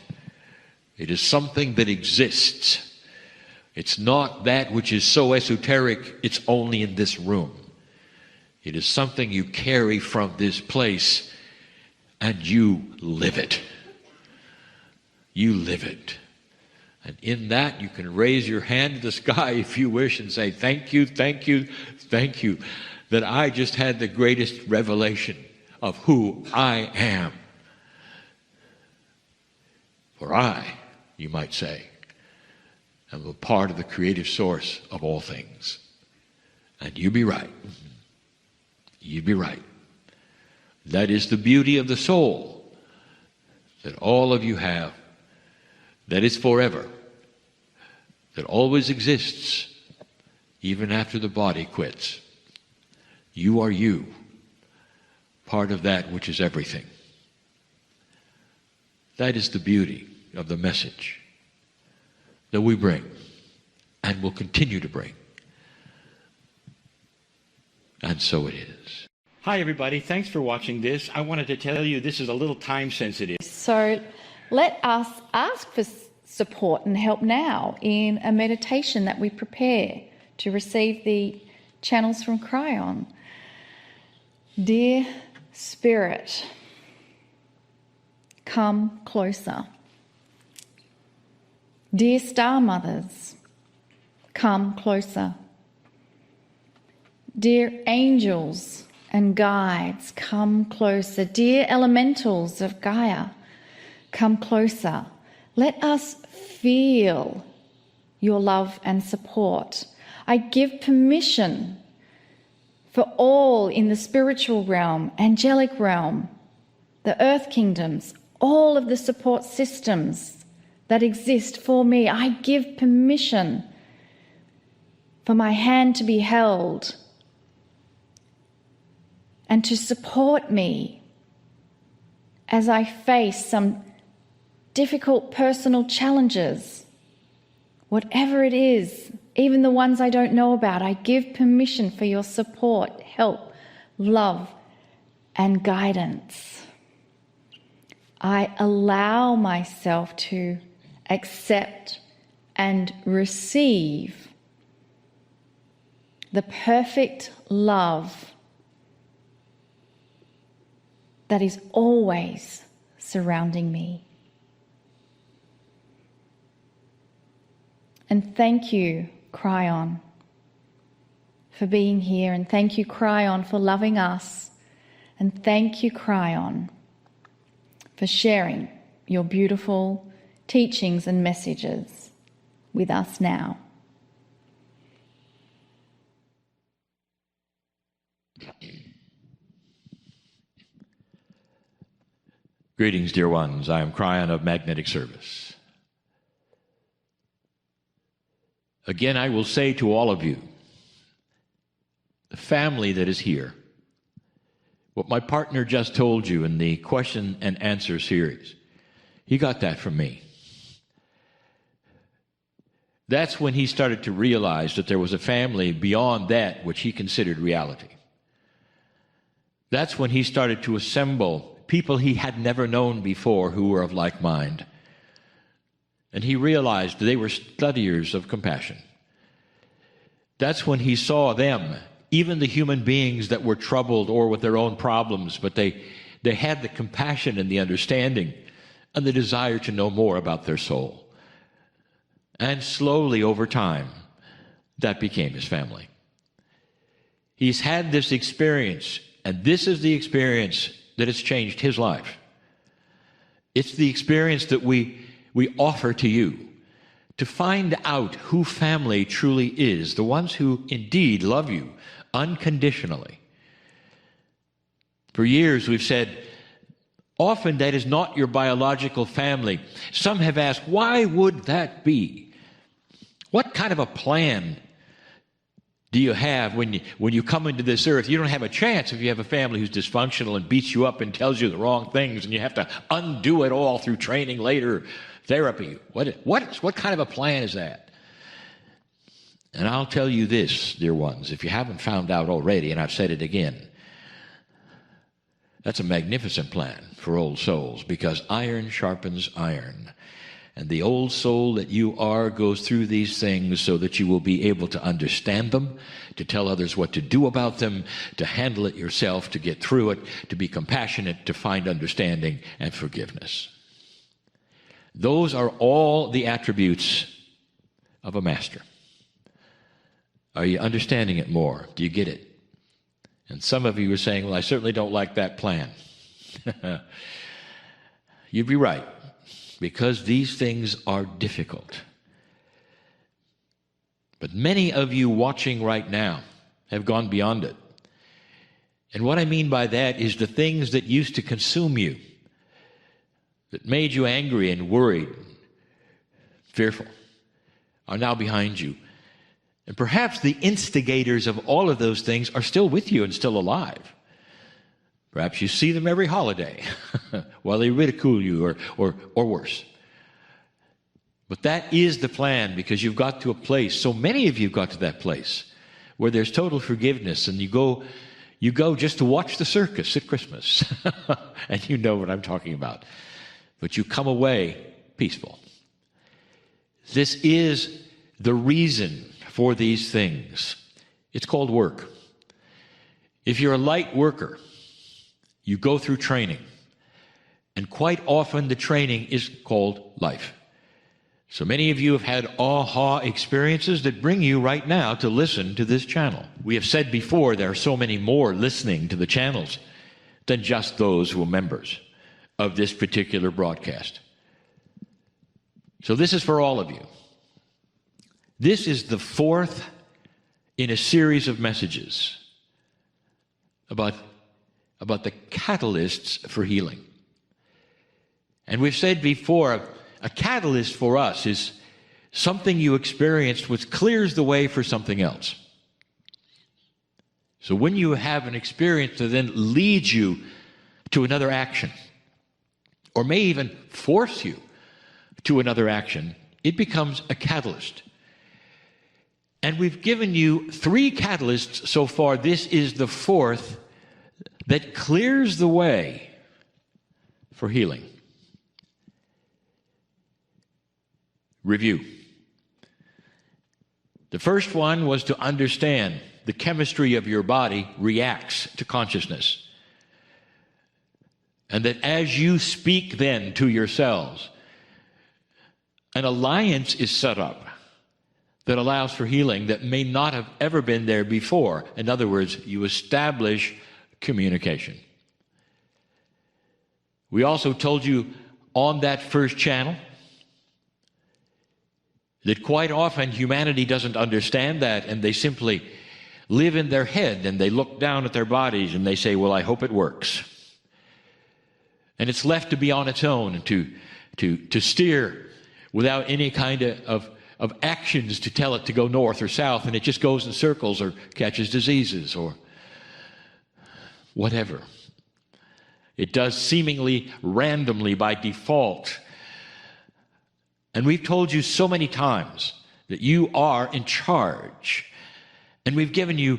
A: It is something that exists. It's not that which is so esoteric, it's only in this room. It is something you carry from this place, and you live it. You live it. And in that, you can raise your hand to the sky if you wish and say, thank you, thank you, thank you, that I just had the greatest revelation of who I am. For I, you might say, am a part of the creative source of all things. And you'd be right. You'd be right. That is the beauty of the soul that all of you have, that is forever, that always exists, even after the body quits. You are you, part of that which is everything. That is the beauty of the message that we bring and will continue to bring. And so it is.
E: Hi everybody, thanks for watching this. I wanted to tell you this is a little time sensitive.
C: So let us ask for support and help now in a meditation that we prepare to receive the channels from Kryon. Dear Spirit, come closer. Dear Star Mothers, come closer. Dear angels and guides, come closer. Dear elementals of Gaia, come closer. Let us feel your love and support. I give permission for all in the spiritual realm, angelic realm, the earth kingdoms, all of the support systems that exist for me. I give permission for my hand to be held and to support me as I face some difficult personal challenges. Whatever it is, even the ones I don't know about, I give permission for your support, help, love, and guidance. I allow myself to accept and receive the perfect love that is always surrounding me. And thank you, Kryon, for being here. And thank you, Kryon, for loving us. And thank you, Kryon, for sharing your beautiful teachings and messages with us now.
A: Greetings, dear ones. I am Kryon of Magnetic Service. Again, I will say to all of you, the family that is here, what my partner just told you in the question and answer series, he got that from me. That's when he started to realize that there was a family beyond that which he considered reality. That's when he started to assemble people he had never known before who were of like mind. And he realized they were studiers of compassion. That's when he saw them, even the human beings that were troubled or with their own problems, but they had the compassion and the understanding and the desire to know more about their soul. And slowly over time, that became his family. He's had this experience, and this is the experience that has changed his life. It's the experience that we offer to you to find out who family truly is, the ones who indeed love you unconditionally. For years we've said, often that is not your biological family. Some have asked, why would that be? What kind of a plan do you have when you come into this earth? You don't have a chance if you have a family who's dysfunctional and beats you up and tells you the wrong things, and you have to undo it all through training later, therapy. What kind of a plan is that? And I'll tell you this, dear ones, if you haven't found out already, and I've said it again, that's a magnificent plan for old souls, because iron sharpens iron. And the old soul that you are goes through these things so that you will be able to understand them, to tell others what to do about them, to handle it yourself, to get through it, to be compassionate, to find understanding and forgiveness. Those are all the attributes of a master. Are you understanding it more? Do you get it? And some of you are saying, well, I certainly don't like that plan. You'd be right, because these things are difficult. But many of you watching right now have gone beyond it. And what I mean by that is the things that used to consume you, that made you angry and worried, fearful, are now behind you. And perhaps the instigators of all of those things are still with you and still alive. Perhaps you see them every holiday while they ridicule you or worse. But that is the plan, because you've got to a place, so many of you have got to that place where there's total forgiveness, and you go just to watch the circus at Christmas. And you know what I'm talking about. But you come away peaceful. This is the reason for these things. It's called work. If you're a light worker, you go through training. And quite often the training is called life. So many of you have had aha experiences that bring you right now to listen to this channel. We have said before there are so many more listening to the channels than just those who are members of this particular broadcast. So this is for all of you. This is the fourth in a series of messages about the catalysts for healing. And we've said before, a catalyst for us is something you experienced which clears the way for something else. So when you have an experience that then leads you to another action, or may even force you to another action, it becomes a catalyst. And we've given you 3 catalysts so far. This is the 4th that clears the way for healing. Review. The first one was to understand the chemistry of your body reacts to consciousness. And that as you speak then to yourselves, an alliance is set up that allows for healing that may not have ever been there before. In other words, you establish communication. We also told you on that first channel that quite often humanity doesn't understand that, and they simply live in their head and they look down at their bodies and they say, well, I hope it works. And it's left to be on its own and to steer without any kind of actions to tell it to go north or south, and it just goes in circles or catches diseases or whatever. It does seemingly randomly by default. And we've told you so many times that you are in charge. And we've given you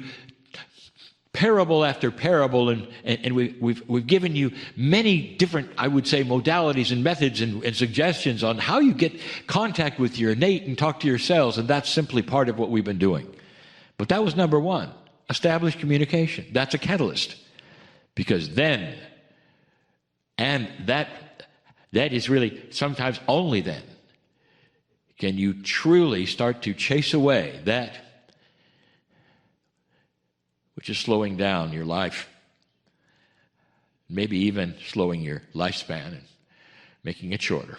A: parable after parable, and we've given you many different, I would say, modalities and methods and suggestions on how you get contact with your innate and talk to yourselves, and that's simply part of what we've been doing. But that was number one, establish communication. That's a catalyst. Because then, and that is really sometimes only then, can you truly start to chase away that which is slowing down your life, maybe even slowing your lifespan and making it shorter.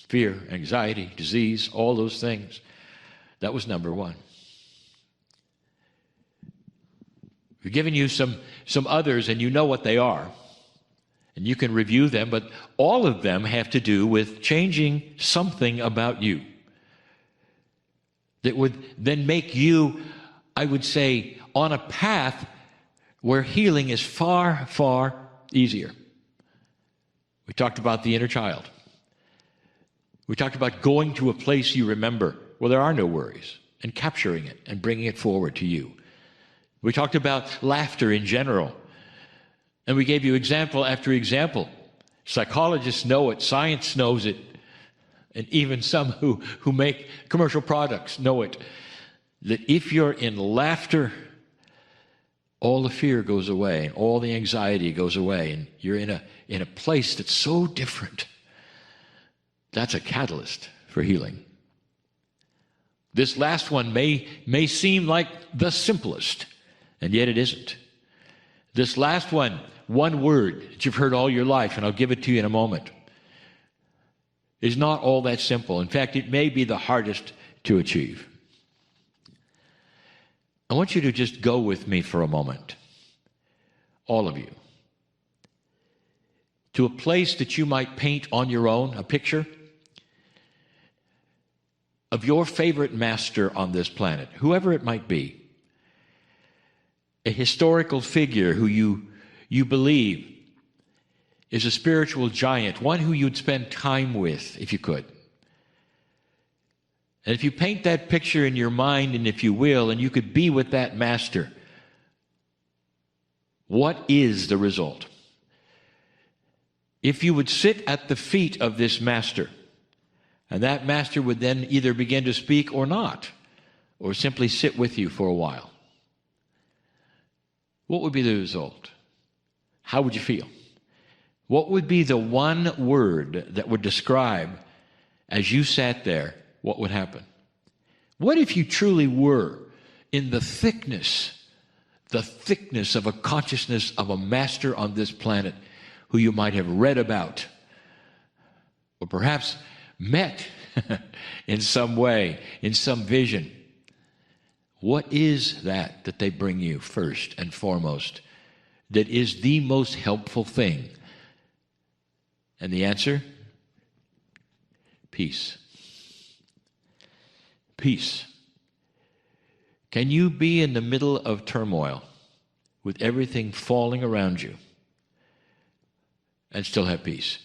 A: Fear, anxiety, disease, all those things. That was number one. We've given you some others, and you know what they are. And you can review them, but all of them have to do with changing something about you that would then make you, I would say, on a path where healing is far, far easier. We talked about the inner child. We talked about going to a place you remember where there are no worries and capturing it and bringing it forward to you. We talked about laughter in general. And we gave you example after example. Psychologists know it. Science knows it. And even some who make commercial products know it. That if you're in laughter, all the fear goes away and all the anxiety goes away, and you're in a place that's so different. That's a catalyst for healing. This last one may seem like the simplest, and yet it isn't. This last one word that you've heard all your life, and I'll give it to you in a moment, is not all that simple. In fact, it may be the hardest to achieve. I want you to just go with me for a moment, all of you, to a place that you might paint on your own, a picture of your favorite master on this planet, whoever it might be, a historical figure who you believe is a spiritual giant, one who you'd spend time with if you could. And if you paint that picture in your mind, and if you will, and you could be with that master, what is the result? If you would sit at the feet of this master, and that master would then either begin to speak or not, or simply sit with you for a while, what would be the result? How would you feel? What would be the one word that would describe, as you sat there, what would happen? What if you truly were in the thickness of a consciousness of a master on this planet who you might have read about or perhaps met in some way, in some vision? What is that they bring you first and foremost that is the most helpful thing? And the answer? Peace. Peace. Can you be in the middle of turmoil with everything falling around you and still have peace?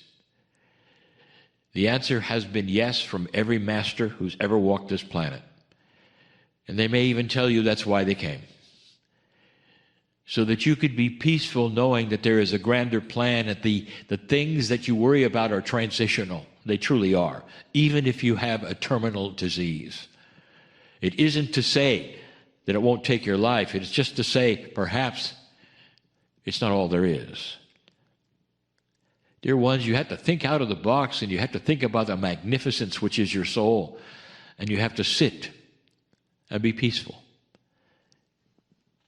A: The answer has been yes from every master who's ever walked this planet. And they may even tell you that's why they came. So that you could be peaceful knowing that there is a grander plan, that the things that you worry about are transitional. They truly are, even if you have a terminal disease. It isn't to say that it won't take your life. It's just to say, perhaps, it's not all there is. Dear ones, you have to think out of the box, and you have to think about the magnificence which is your soul. And you have to sit and be peaceful.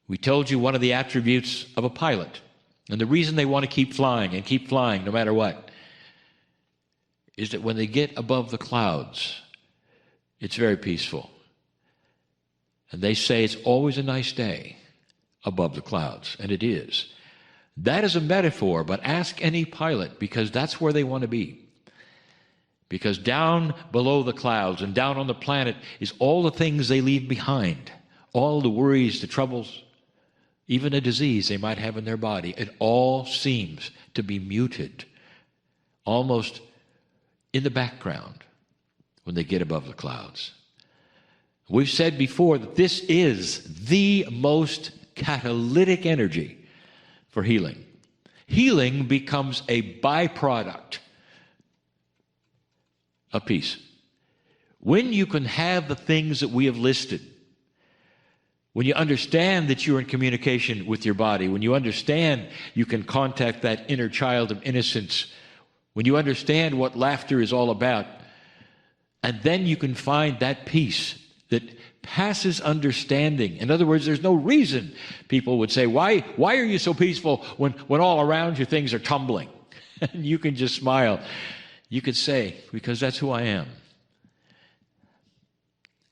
A: We told you one of the attributes of a pilot, and the reason they want to keep flying and keep flying no matter what, is that when they get above the clouds, it's very peaceful. And they say it's always a nice day above the clouds, and it is. That is a metaphor, but ask any pilot, because that's where they want to be. Because down below the clouds and down on the planet is all the things they leave behind, all the worries, the troubles, even a disease they might have in their body. It all seems to be muted, almost in the background when they get above the clouds. We've said before that this is the most catalytic energy for healing. Healing becomes a byproduct of peace. When you can have the things that we have listed, when you understand that you're in communication with your body, when you understand you can contact that inner child of innocence, when you understand what laughter is all about, and then you can find that peace that passes understanding. In other words, there's no reason people would say, why are you so peaceful when all around you things are tumbling? And you can just smile. You could say, because that's who I am.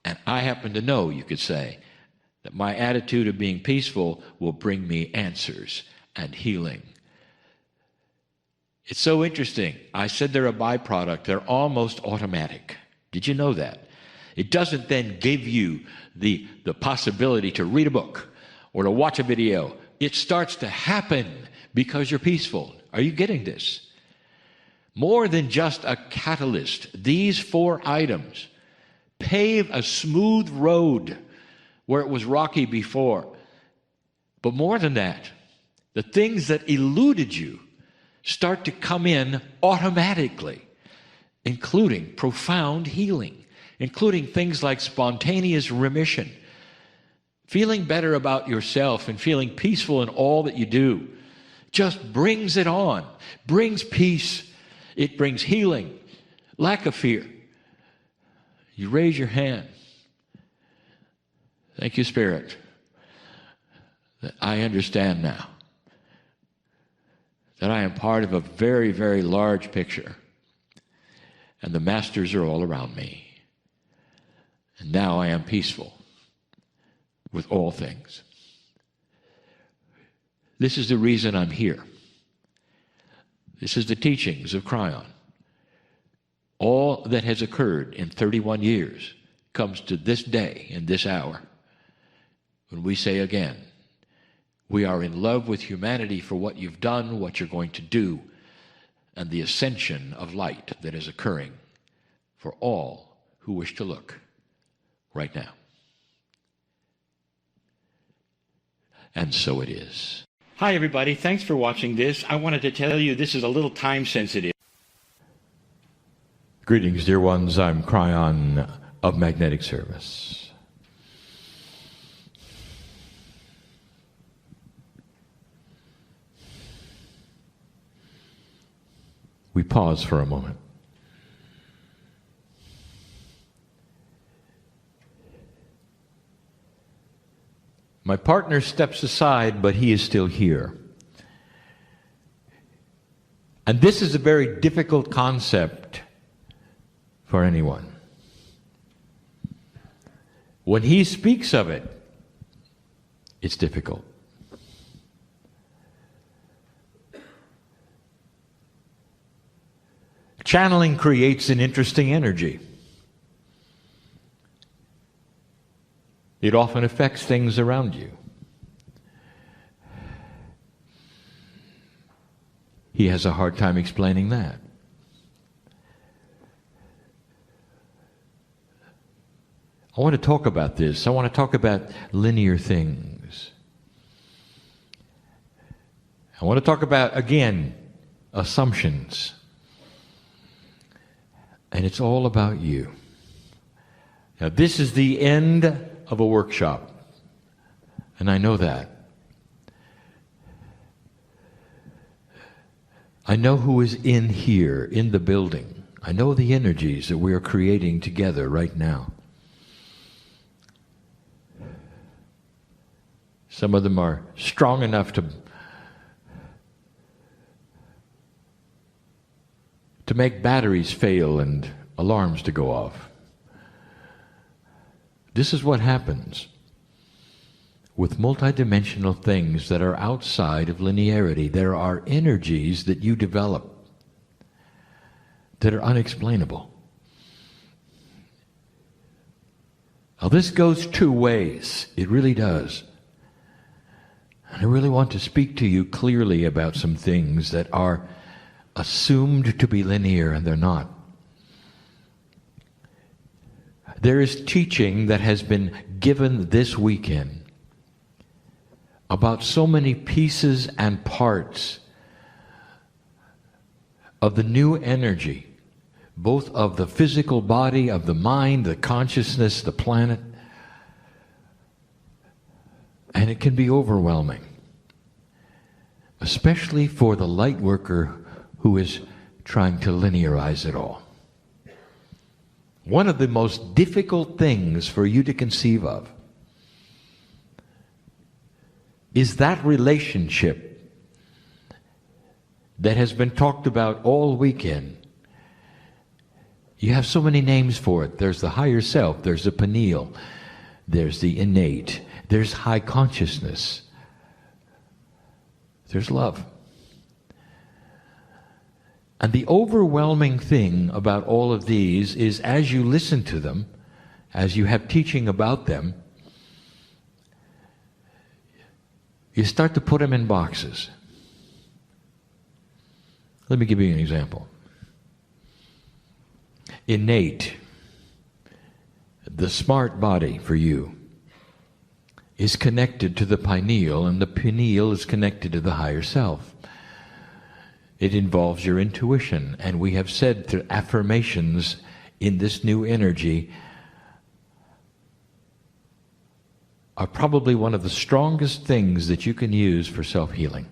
A: And I happen to know, you could say, that my attitude of being peaceful will bring me answers and healing. It's so interesting. I said they're a byproduct. They're almost automatic. Did you know that? It doesn't then give you the possibility to read a book or to watch a video. It starts to happen because you're peaceful. Are you getting this? More than just a catalyst, these 4 items pave a smooth road where it was rocky before. But more than that, the things that eluded you start to come in automatically, including profound healing, including things like spontaneous remission, feeling better about yourself and feeling peaceful in all that you do. Just brings it on, brings peace. It brings healing, lack of fear. You raise your hand. Thank you, Spirit, that I understand now that I am part of a very, very large picture, and the masters are all around me. And now I am peaceful with all things. This is the reason I'm here. This is the teachings of Kryon. All that has occurred in 31 years comes to this day and this hour when we say again, we are in love with humanity for what you've done, what you're going to do, and the ascension of light that is occurring for all who wish to look right now. And so it is.
E: Hi, everybody. Thanks for watching this. I wanted to tell you this is a little time sensitive.
A: Greetings, dear ones. I'm Kryon of Magnetic Service. We pause for a moment. My partner steps aside, but he is still here. And this is a very difficult concept for anyone. When he speaks of it, it's difficult. Channeling creates an interesting energy. It often affects things around you. He has a hard time explaining that. I want to talk about this. I want to talk about linear things. I want to talk about, again, assumptions. And it's all about you. Now, this is the end of a workshop, and I know that. I know who is in here, in the building. I know the energies that we are creating together right now. Some of them are strong enough to make batteries fail and alarms to go off. This is what happens with multidimensional things that are outside of linearity. There are energies that you develop that are unexplainable. Now, this goes two ways. It really does. And I really want to speak to you clearly about some things that are assumed to be linear, and they're not. There is teaching that has been given this weekend about so many pieces and parts of the new energy, both of the physical body, of the mind, the consciousness, the planet. And it can be overwhelming, especially for the light worker who is trying to linearize it all. One of the most difficult things for you to conceive of is that relationship that has been talked about all weekend. You have so many names for it. There's the higher self, there's the pineal, there's the innate, there's high consciousness, there's love. And the overwhelming thing about all of these is, as you listen to them, as you have teaching about them, you start to put them in boxes. Let me give you an example. Innate, the smart body for you, is connected to the pineal, and the pineal is connected to the higher self. It involves your intuition, and we have said through affirmations in this new energy are probably one of the strongest things that you can use for self-healing.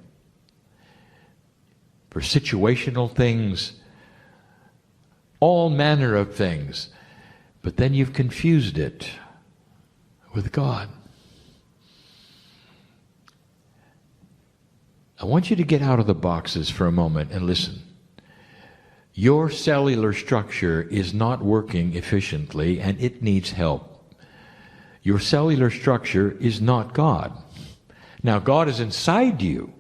A: For situational things, all manner of things. But then you've confused it with God. I want you to get out of the boxes for a moment and listen. Your cellular structure is not working efficiently, and it needs help. Your cellular structure is not God. Now, God is inside you,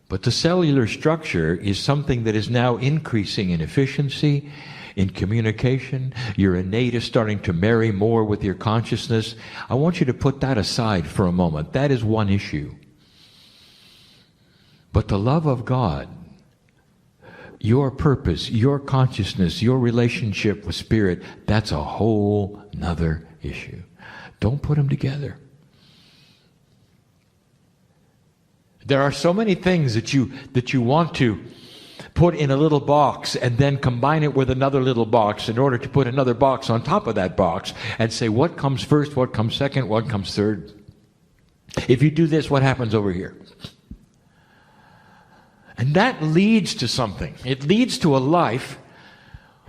A: but the cellular structure is something that is now increasing in efficiency, in communication. Your innate is starting to marry more with your consciousness. I want you to put that aside for a moment. That is one issue. But the love of God, your purpose, your consciousness, your relationship with Spirit, that's a whole nother issue. Don't put them together. There are so many things that you want to put in a little box and then combine it with another little box in order to put another box on top of that box and say what comes first, what comes second, what comes third. If you do this, what happens over here? And that leads to something. It leads to a life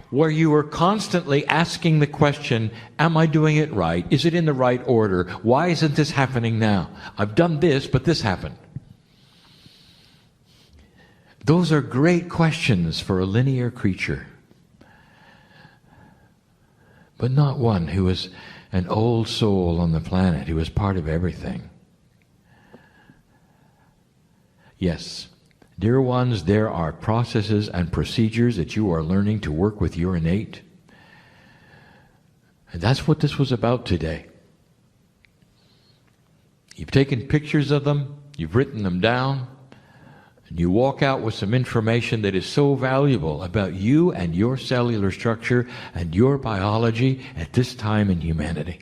A: where you are constantly asking the question, am I doing it right? Is it in the right order? Why isn't this happening now? I've done this, but this happened. Those are great questions for a linear creature, but not one who is an old soul on the planet, who is part of everything. Yes. Dear ones, there are processes and procedures that you are learning to work with your innate. And that's what this was about today. You've taken pictures of them, you've written them down, and you walk out with some information that is so valuable about you and your cellular structure and your biology at this time in humanity.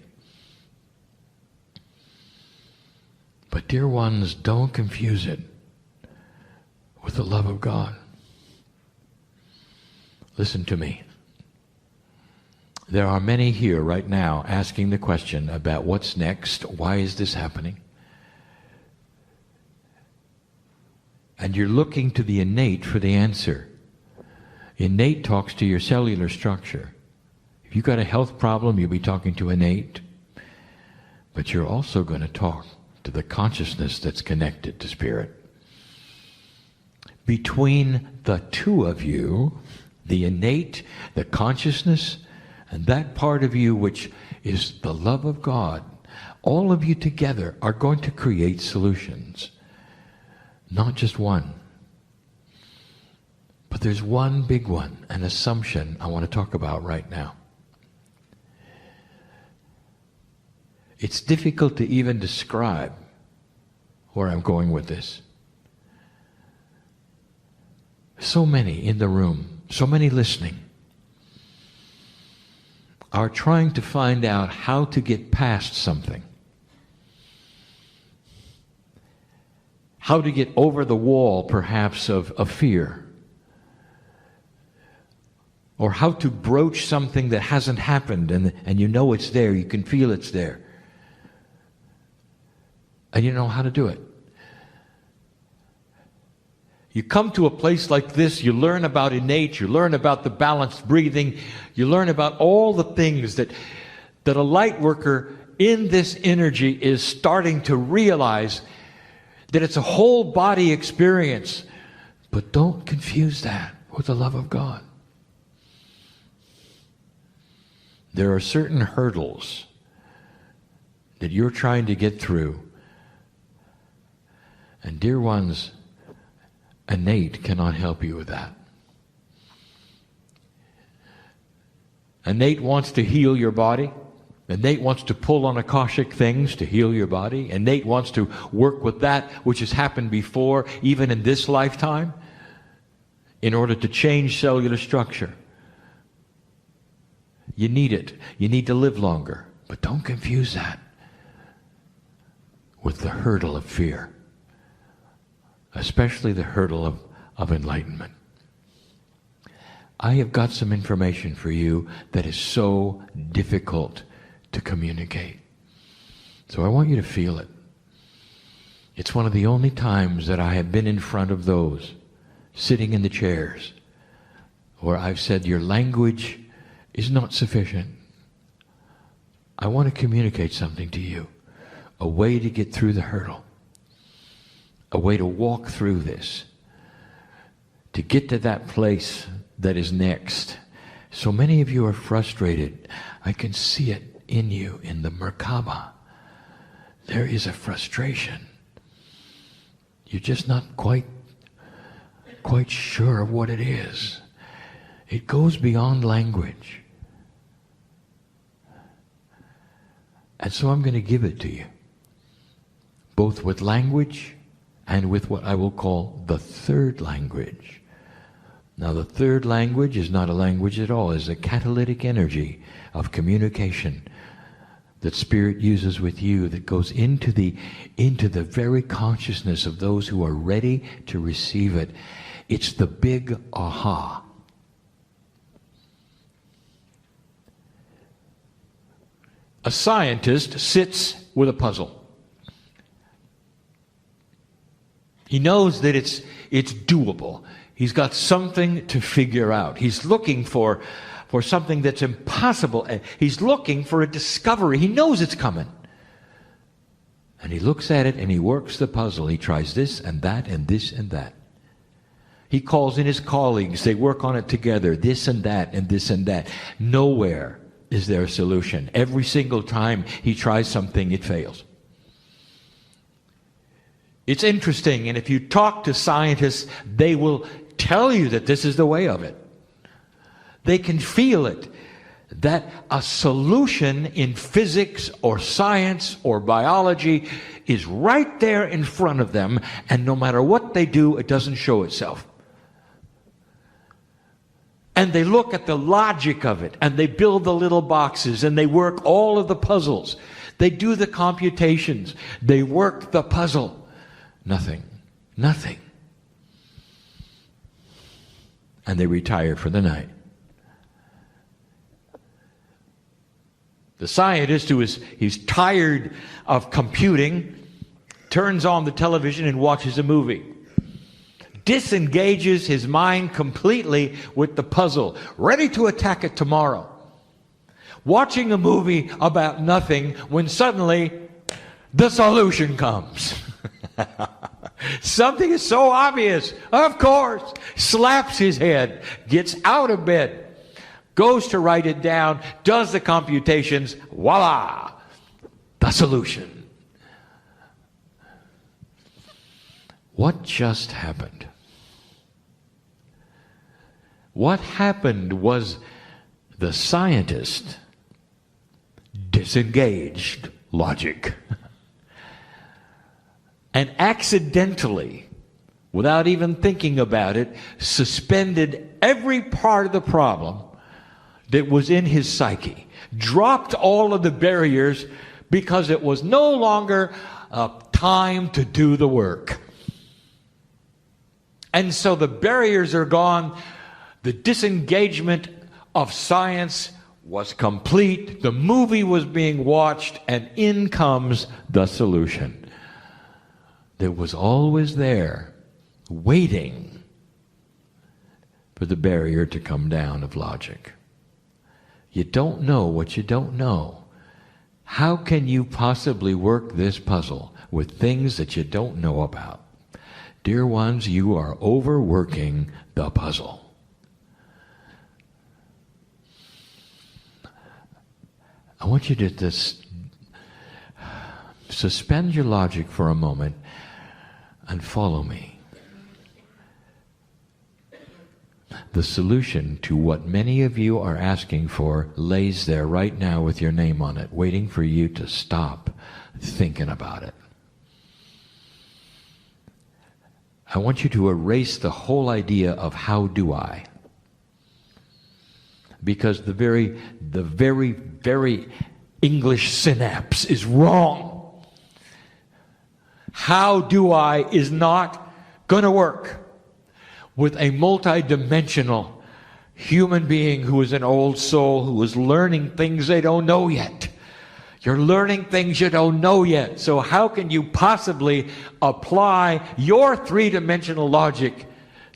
A: But dear ones, don't confuse it with the love of God. Listen to me. There are many here right now asking the question about what's next, why is this happening? And you're looking to the innate for the answer. Innate talks to your cellular structure. If you've got a health problem, you'll be talking to innate. But you're also going to talk to the consciousness that's connected to Spirit. Between the two of you, the innate, the consciousness, and that part of you which is the love of God, All of you together are going to create solutions. Not just one. But there's one big one, an assumption I want to talk about right now. It's difficult to even describe where I'm going with this. So many in the room, so many listening, are trying to find out how to get past something. How to get over the wall, perhaps, of fear. Or how to broach something that hasn't happened and you know it's there, you can feel it's there. And you know how to do it. You come to a place like this, you learn about innate, you learn about the balanced breathing, you learn about all the things that a light worker in this energy is starting to realize that it's a whole body experience. But don't confuse that with the love of God. There are certain hurdles that you're trying to get through. And dear ones, innate cannot help you with that. Innate wants to heal your body. Innate wants to pull on Akashic things to heal your body. Innate wants to work with that which has happened before, even in this lifetime, in order to change cellular structure. You need it. You need to live longer. But don't confuse that with the hurdle of fear. Especially the hurdle of enlightenment. I have got some information for you that is so difficult to communicate. So I want you to feel it. It's one of the only times that I have been in front of those sitting in the chairs where I've said, your language is not sufficient. I want to communicate something to you. A way to get through the hurdle. A way to walk through this, to get to that place that is next. So many of you are frustrated. I can see it in you, in the Merkaba. There is a frustration. You're just not quite sure of what it is. It goes beyond language. And so I'm going to give it to you, both with language and with what I will call the third language. Now, the third language is not a language at all. It's a catalytic energy of communication that Spirit uses with you that goes into the very consciousness of those who are ready to receive it. It's the big aha. A scientist sits with a puzzle. He knows that it's doable. He's got something to figure out. He's looking for something that's impossible. He's looking for a discovery. He knows it's coming. And he looks at it and he works the puzzle. He tries this and that and this and that. He calls in his colleagues. They work on it together. This and that and this and that. Nowhere is there a solution. Every single time he tries something, it fails. It's interesting, and if you talk to scientists, they will tell you that this is the way of it. They can feel it, that a solution in physics or science or biology is right there in front of them, and no matter what they do, it doesn't show itself. And they look at the logic of it, and they build the little boxes, and they work all of the puzzles. They do the computations. They work the puzzle. Nothing. Nothing. And they retire for the night. The scientist he's tired of computing, turns on the television and watches a movie. Disengages his mind completely with the puzzle, ready to attack it tomorrow. Watching a movie about nothing when suddenly the solution comes. Something is so obvious, of course. Slaps his head, gets out of bed, goes to write it down, does the computations, voila! The the solution. What just happened? What happened was the scientist disengaged logic and accidentally, without even thinking about it, suspended every part of the problem that was in his psyche, dropped all of the barriers because it was no longer time to do the work. And so the barriers are gone. The disengagement of science was complete. The movie was being watched, and in comes the solution that was always there, waiting for the barrier to come down of logic. You don't know what you don't know. How can you possibly work this puzzle with things that you don't know about? Dear ones, you are overworking the puzzle. I want you to just suspend your logic for a moment and follow me. The solution to what many of you are asking for lays there right now with your name on it, waiting for you to stop thinking about it. I want you to erase the whole idea of how do I. Because the very English synapse is wrong. How do I is not going to work with a multidimensional human being who is an old soul, who is learning things they don't know yet. You're learning things you don't know yet. So how can you possibly apply your three-dimensional logic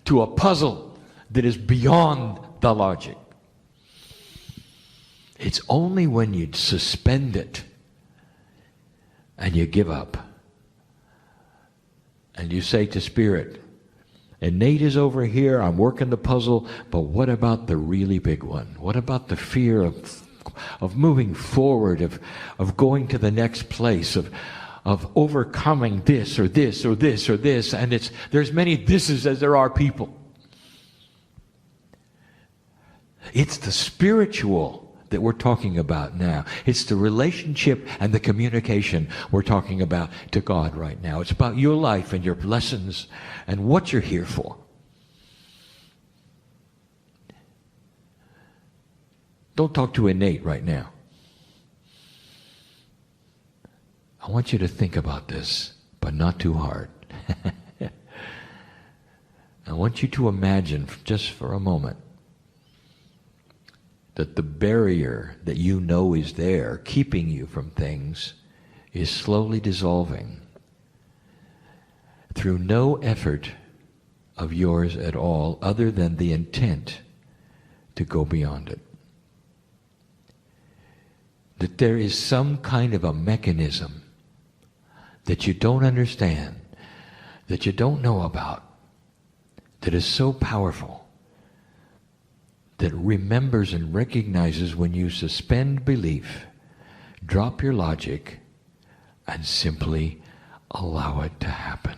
A: to a puzzle that is beyond the logic? It's only when you suspend it and you give up and you say to Spirit, and Nate is over here, I'm working the puzzle, but what about the really big one? What about the fear of moving forward, of going to the next place, of overcoming this or this or this or this? And there's many thises as there are people. It's the spiritual that we're talking about now. It's the relationship and the communication we're talking about to God right now. It's about your life and your lessons and what you're here for. Don't talk to Innate right now. I want you to think about this, but not too hard. I want you to imagine, just for a moment, that the barrier that you know is there, keeping you from things, is slowly dissolving through no effort of yours at all, other than the intent to go beyond it. That there is some kind of a mechanism that you don't understand, that you don't know about, that is so powerful, that remembers and recognizes when you suspend belief, drop your logic, and simply allow it to happen.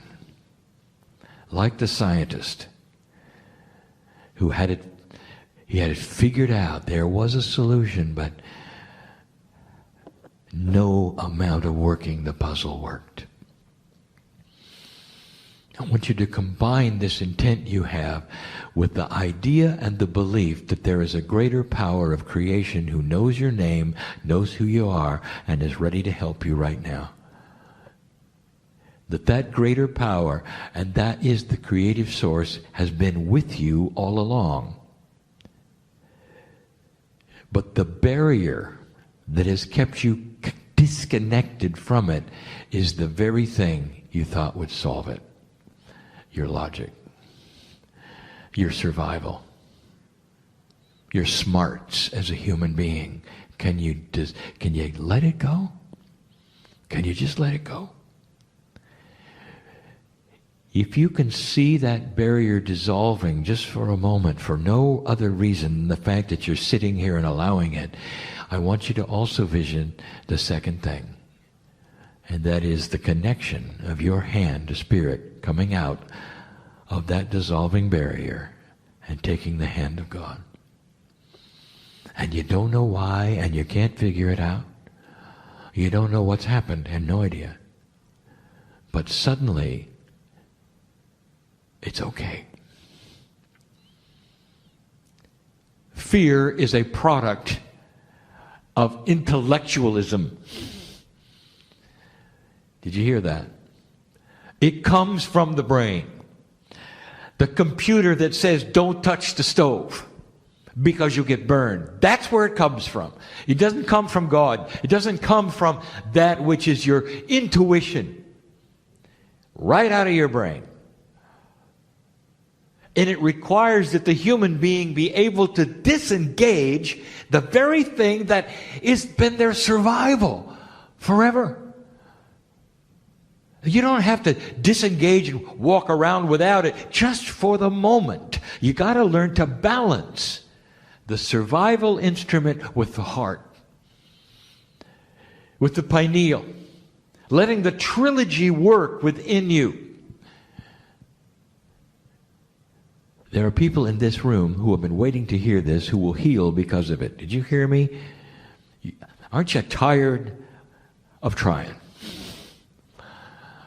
A: Like the scientist who had it figured out. There was a solution, but no amount of working the puzzle worked. I want you to combine this intent you have with the idea and the belief that there is a greater power of creation who knows your name, knows who you are, and is ready to help you right now. That greater power, and that is the creative source, has been with you all along. But the barrier that has kept you disconnected from it is the very thing you thought would solve it. Your logic, your survival, your smarts as a human being. Can you let it go? Can you just let it go? If you can see that barrier dissolving just for a moment, for no other reason than the fact that you're sitting here and allowing it, I want you to also vision the second thing. And that is the connection of your hand to Spirit coming out of that dissolving barrier and taking the hand of God. And you don't know why, and you can't figure it out. You don't know what's happened, and no idea. But suddenly, it's okay. Fear is a product of intellectualism. Did you hear that? It comes from the brain. The computer that says, don't touch the stove because you'll get burned. That's where it comes from. It doesn't come from God. It doesn't come from that which is your intuition. Right out of your brain. And it requires that the human being be able to disengage the very thing that has been their survival forever. You don't have to disengage and walk around without it just for the moment. You got to learn to balance the survival instrument with the heart, with the pineal, letting the trilogy work within you. There are people in this room who have been waiting to hear this who will heal because of it. Did you hear me? Aren't you tired of trying?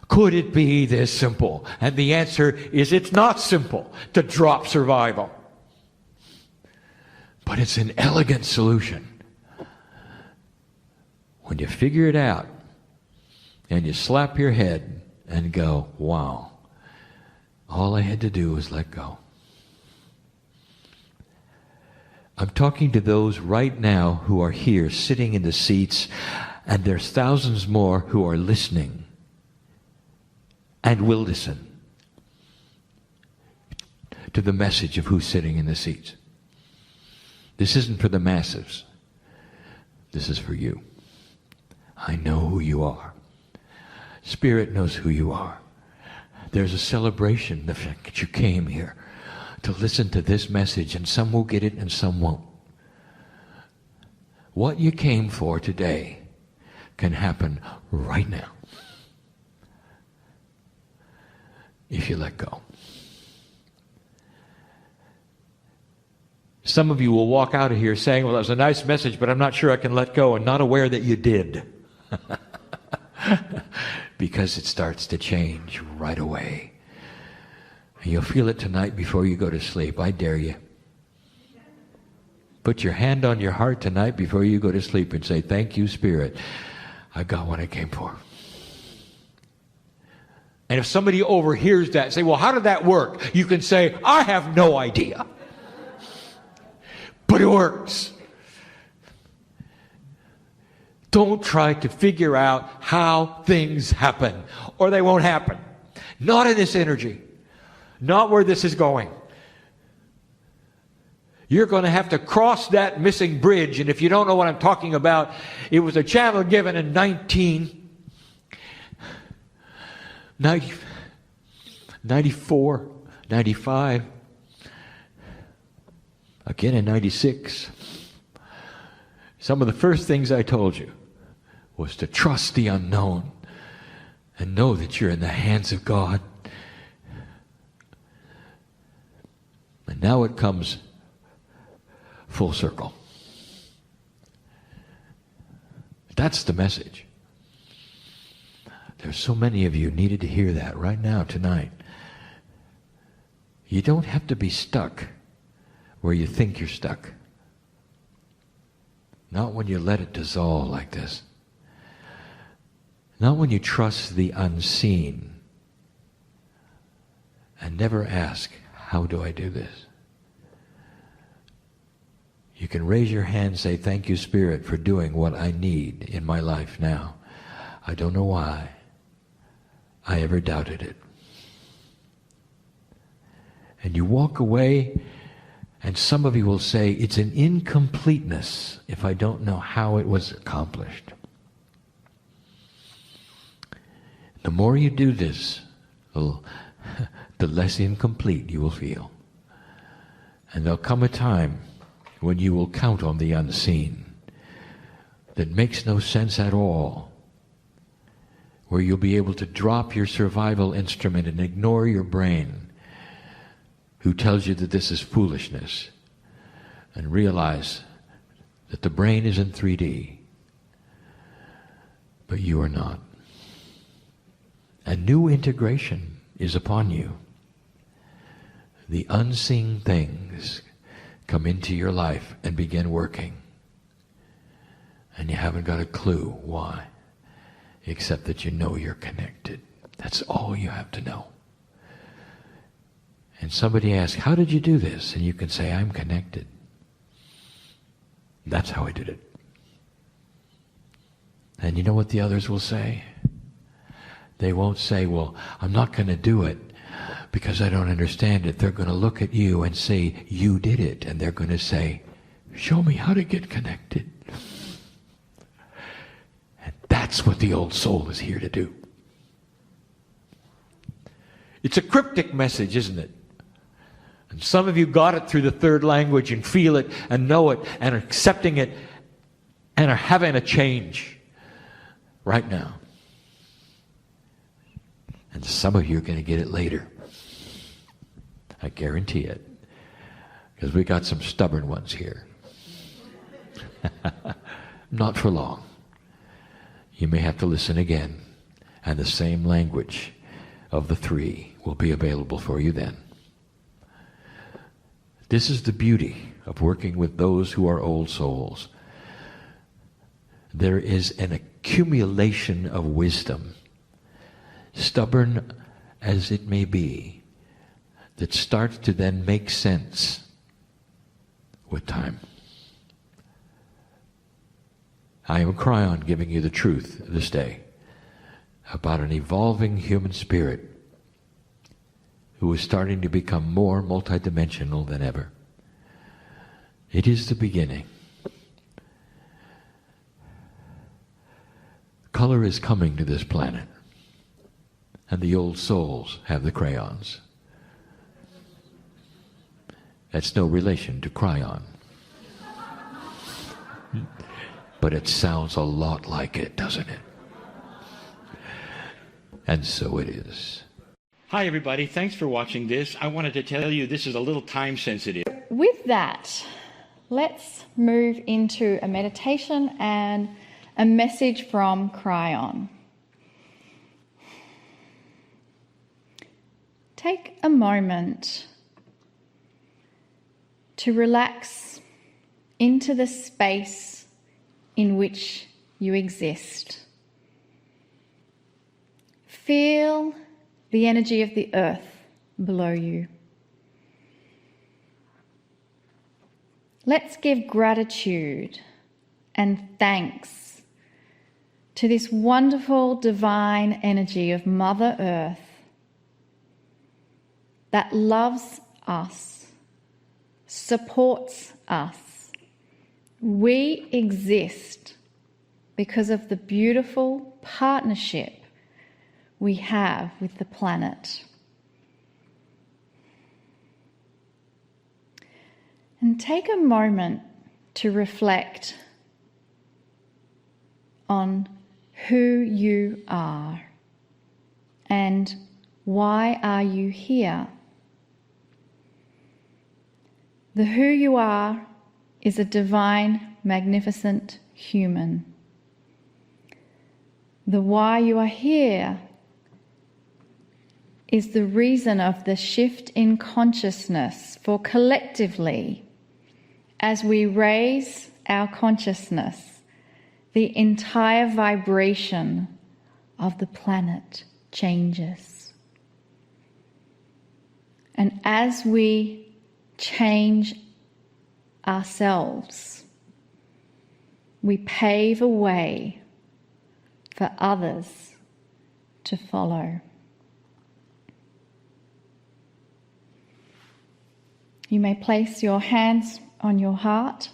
A: Could it be this simple? And the answer is it's not simple to drop survival. But it's an elegant solution. When you figure it out and you slap your head and go, wow, all I had to do was let go. I'm talking to those right now who are here sitting in the seats, and there's thousands more who are listening and will listen to the message of who's sitting in the seats. This isn't for the masses. This is for you. I know who you are. Spirit knows who you are. There's a celebration, the fact that you came here to listen to this message, and some will get it and some won't. What you came for today can happen right now if you let go. Some of you will walk out of here saying, well, that was a nice message, but I'm not sure I can let go, and not aware that you did. Because it starts to change right away. And you'll feel it tonight before you go to sleep. I dare you. Put your hand on your heart tonight before you go to sleep and say, thank you, Spirit. I got what I came for. And if somebody overhears that and say, well, how did that work? You can say, I have no idea. But it works. Don't try to figure out how things happen, or they won't happen. Not in this energy. Not where this is going. You're going to have to cross that missing bridge, and if you don't know what I'm talking about, it was a channel given in 1994, 95, again in 96. Some of the first things I told you was to trust the unknown and know that you're in the hands of God. And now it comes full circle. That's the message. There's so many of you needed to hear that right now, tonight. You don't have to be stuck where you think you're stuck. Not when you let it dissolve like this. Not when you trust the unseen and never ask, how do I do this? You can raise your hand and say, thank you, Spirit, for doing what I need in my life now. I don't know why I ever doubted it. And you walk away, and some of you will say, it's an incompleteness if I don't know how it was accomplished. The more you do this, the less incomplete you will feel. And there'll come a time when you will count on the unseen that makes no sense at all. where you'll be able to drop your survival instrument and ignore your brain, who tells you that this is foolishness, and realize that the brain is in 3D, but you are not. A new integration is upon you. The unseen things come into your life and begin working. And you haven't got a clue why, except that you know you're connected. That's all you have to know. And somebody asks, how did you do this? And you can say, I'm connected. That's how I did it. And you know what the others will say? They won't say, well, I'm not going to do it because I don't understand it. They're going to look at you and say, you did it. And they're going to say, show me how to get connected. And that's what the old soul is here to do. It's a cryptic message, isn't it? And some of you got it through the third language and feel it and know it and are accepting it and are having a change right now. And some of you are going to get it later. I guarantee it. Because we got some stubborn ones here. Not for long. You may have to listen again. And the same language of the three will be available for you then. This is the beauty of working with those who are old souls. There is an accumulation of wisdom, stubborn as it may be, that starts to then make sense with time. I am Kryon giving you the truth this day about an evolving human spirit who is starting to become more multidimensional than ever. It is the beginning. Color is coming to this planet, and the old souls have the crayons. That's no relation to Kryon. But it sounds a lot like it, doesn't it? And so it is.
E: Hi, everybody. Thanks for watching this. I wanted to tell you this is a little time sensitive.
C: With that, let's move into a meditation and a message from Kryon. Take a moment to relax into the space in which you exist. Feel the energy of the earth below you. Let's give gratitude and thanks to this wonderful divine energy of Mother Earth that loves us, supports us. We exist because of the beautiful partnership we have with the planet. And take a moment to reflect on who you are and why are you here. The who you are is a divine, magnificent human. The why you are here is the reason of the shift in consciousness for collectively, as we raise our consciousness, the entire vibration of the planet changes. And as we change ourselves, we pave a way for others to follow. You may place your hands on your heart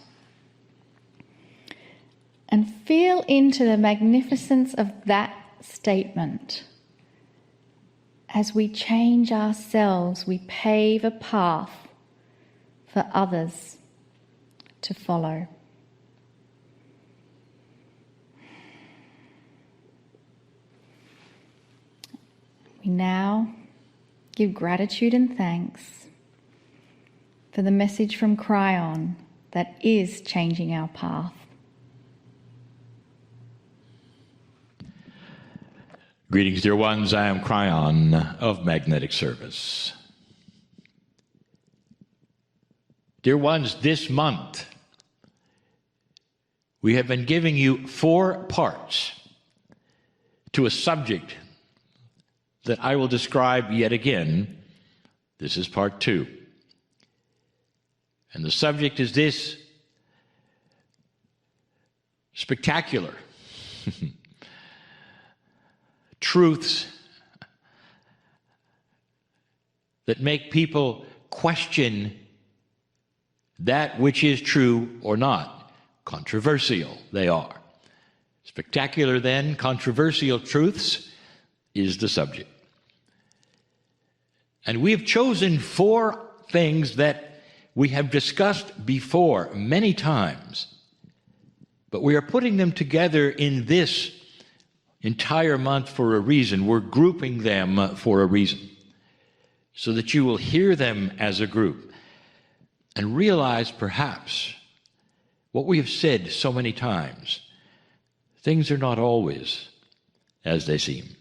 C: and feel into the magnificence of that statement. As we change ourselves, we pave a path for others to follow. We now give gratitude and thanks for the message from Kryon that is changing our path.
A: Greetings, dear ones. I am Kryon of Magnetic Service. Dear ones, this month we have been giving you 4 parts to a subject that I will describe yet again. This is part 2. And the subject is this: spectacular truths that make people question that which is true or not. Controversial they are. Spectacular, then, controversial truths is the subject. And we have chosen 4 things that we have discussed before many times, but we are putting them together in this entire month for a reason. We're grouping them for a reason, so that you will hear them as a group and realize perhaps what we have said so many times. Things are not always as they seem.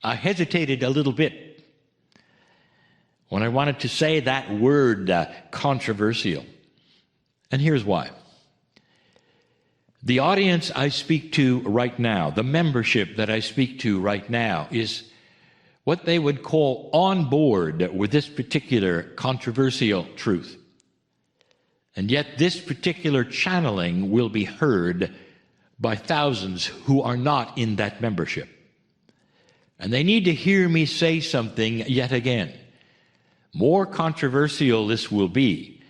A: I hesitated a little bit when I wanted to say that word, controversial. And here's why. The audience I speak to right now, the membership that I speak to right now, is what they would call on board with this particular controversial truth. And yet this particular channeling will be heard by thousands who are not in that membership. And they need to hear me say something yet again. More controversial this will be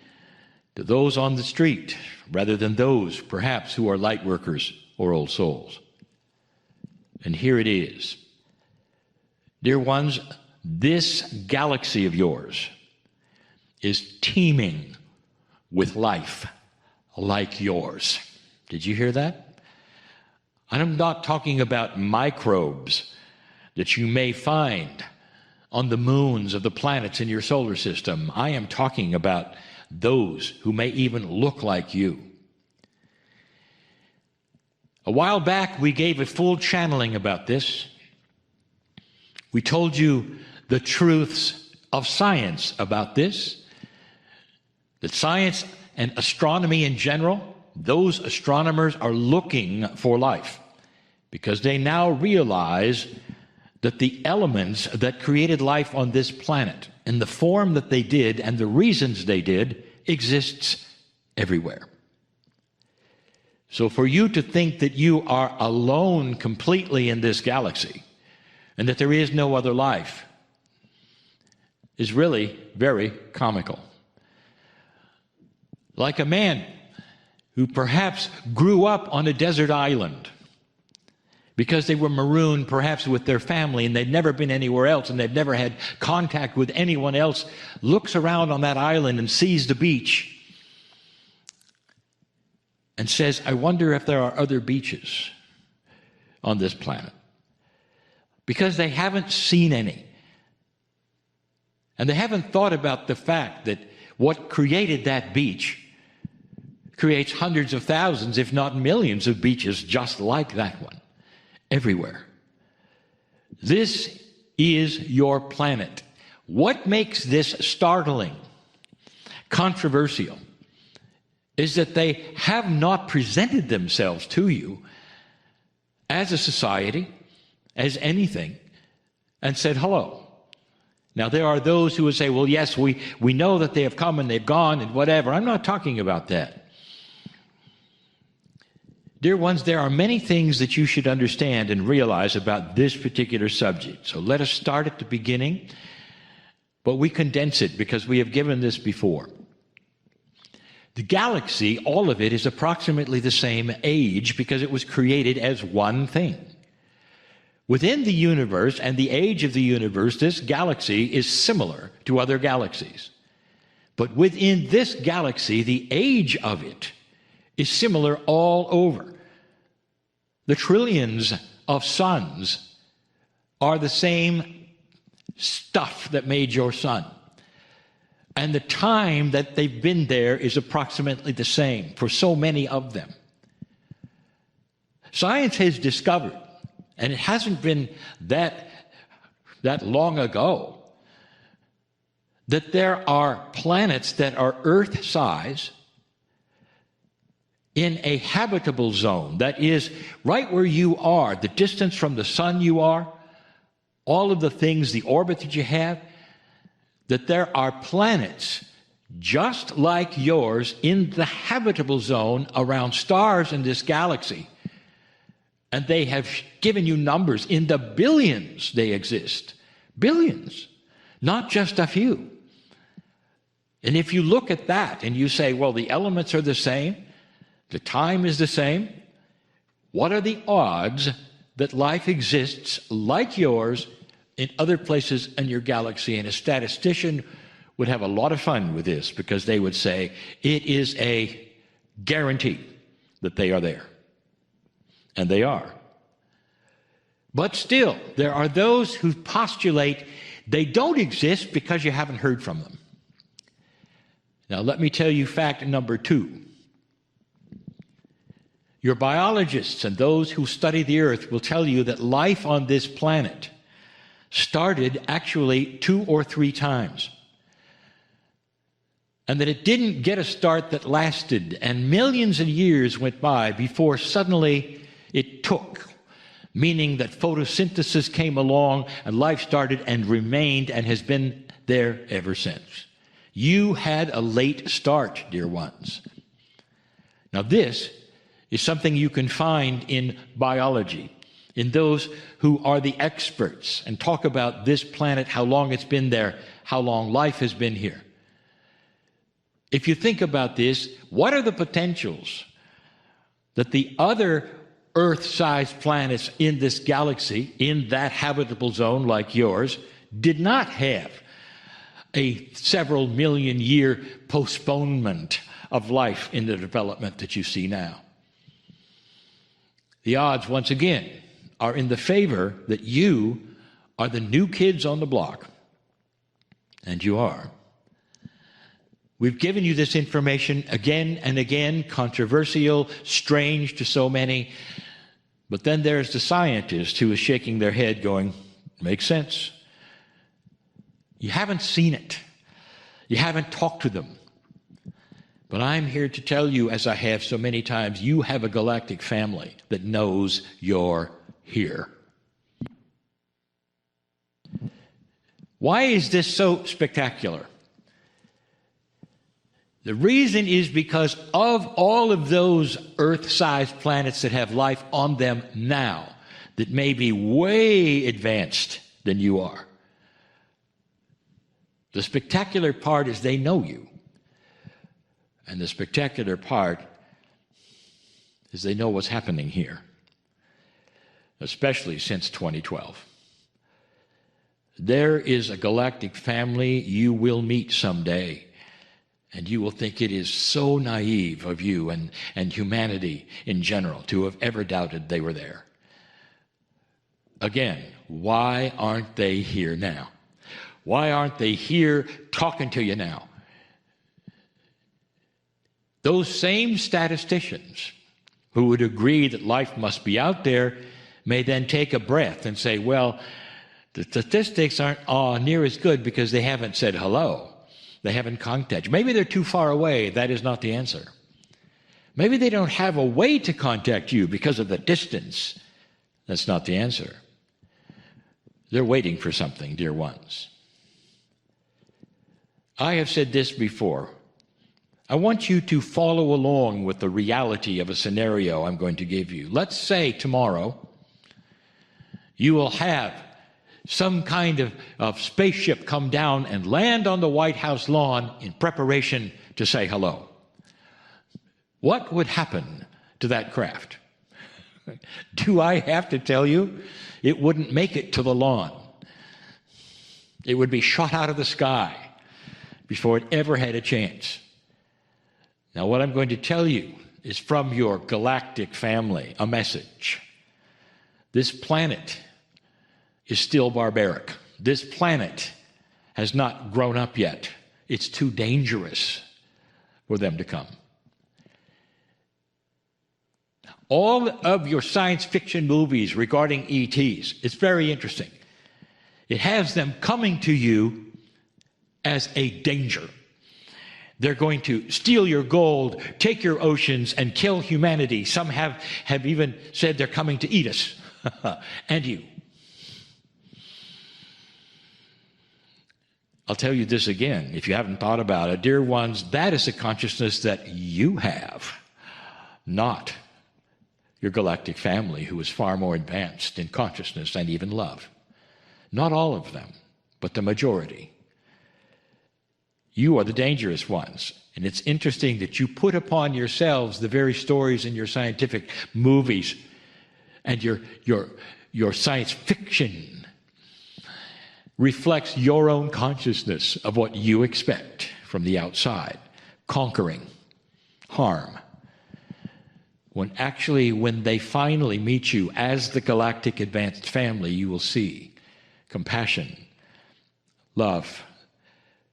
A: to those on the street rather than those, perhaps, who are light workers or old souls. And here it is. Dear ones, this galaxy of yours is teeming with life like yours. Did you hear that? I'm not talking about microbes that you may find on the moons of the planets in your solar system. I am talking about those who may even look like you. A while back, we gave a full channeling about this. We told you the truths of science about this, that science and astronomy in general, those astronomers are looking for life because they now realize that the elements that created life on this planet in the form that they did and the reasons they did exists everywhere. So for you to think that you are alone completely in this galaxy and that there is no other life is really very comical. Like a man who perhaps grew up on a desert island because they were marooned perhaps with their family and they'd never been anywhere else and they've never had contact with anyone else, looks around on that island and sees the beach and says, I wonder if there are other beaches on this planet. Because they haven't seen any. And they haven't thought about the fact that what created that beach creates hundreds of thousands, if not millions, of beaches just like that one, everywhere. This is your planet. What makes this startling, controversial, is that they have not presented themselves to you as a society, as anything, and said hello. Now, there are those who would say, well, yes, we know that they have come and they've gone and whatever. I'm not talking about that. Dear ones, there are many things that you should understand and realize about this particular subject. So let us start at the beginning, but we condense it because we have given this before. The galaxy, all of it, is approximately the same age because it was created as one thing. Within the universe and the age of the universe, this galaxy is similar to other galaxies. But within this galaxy, the age of it is similar all over. The trillions of suns are the same stuff that made your sun. And the time that they've been there is approximately the same for so many of them. Science has discovered, and it hasn't been that long ago, that there are planets that are Earth-size in a habitable zone. That is, right where you are, the distance from the sun you are, all of the things, the orbit that you have, that there are planets just like yours in the habitable zone around stars in this galaxy. And they have given you numbers. In the billions they exist. Billions. Not just a few. And if you look at that and you say, well, the elements are the same, the time is the same, what are the odds that life exists like yours in other places in your galaxy? And a statistician would have a lot of fun with this, because they would say it is a guarantee that they are there. And they are. But still, there are those who postulate they don't exist because you haven't heard from them. Now, let me tell you fact number 2. Your biologists and those who study the earth will tell you that life on this planet started actually 2 or 3 times. And that it didn't get a start that lasted, and millions of years went by before suddenly it took, meaning that photosynthesis came along and life started and remained and has been there ever since. You had a late start, dear ones. Now this is something you can find in biology, in those who are the experts and talk about this planet, how long it's been there, how long life has been here. If you think about this, what are the potentials that the other Earth-sized planets in this galaxy, in that habitable zone like yours, did not have a several million year postponement of life in the development that you see now? The odds, once again, are in the favor that you are the new kids on the block. And you are. We've given you this information again and again, controversial, strange to so many. But then there's the scientist who is shaking their head going, makes sense. You haven't seen it. You haven't talked to them. But I'm here to tell you, as I have so many times, you have a galactic family that knows you're here. Why is this so spectacular? The reason is because of all of those Earth-sized planets that have life on them now, that may be way advanced than you are. The spectacular part is they know you. And the spectacular part is they know what's happening here, especially since 2012. There is a galactic family you will meet someday. And you will think it is so naive of you and humanity in general to have ever doubted they were there. Again, why aren't they here now? Why aren't they here talking to you now? Those same statisticians who would agree that life must be out there may then take a breath and say, well, the statistics aren't near as good because they haven't said hello. They haven't contacted. Maybe they're too far away. That is not the answer. Maybe they don't have a way to contact you because of the distance. That's not the answer. They're waiting for something, dear ones. I have said this before. I want you to follow along with the reality of a scenario I'm going to give you. Let's say tomorrow you will have some kind of spaceship come down and land on the White House lawn in preparation to say hello. What would happen to that craft? Do I have to tell you? It wouldn't make it to the lawn. It would be shot out of the sky before it ever had a chance. Now, what I'm going to tell you is from your galactic family, a message. This planet is still barbaric. This planet has not grown up yet. It's too dangerous for them to come. All of your science fiction movies regarding ETs, it's very interesting. It has them coming to you as a danger. They're going to steal your gold, take your oceans, and kill humanity. Some have even said they're coming to eat us and you. I'll tell you this again, if you haven't thought about it. Dear ones, that is a consciousness that you have, not your galactic family, who is far more advanced in consciousness and even love. Not all of them, but the majority. You are the dangerous ones. And it's interesting that you put upon yourselves the very stories in your scientific movies and your science fiction reflects your own consciousness of what you expect from the outside. Conquering, harm. When they finally meet you as the galactic advanced family, you will see compassion, love,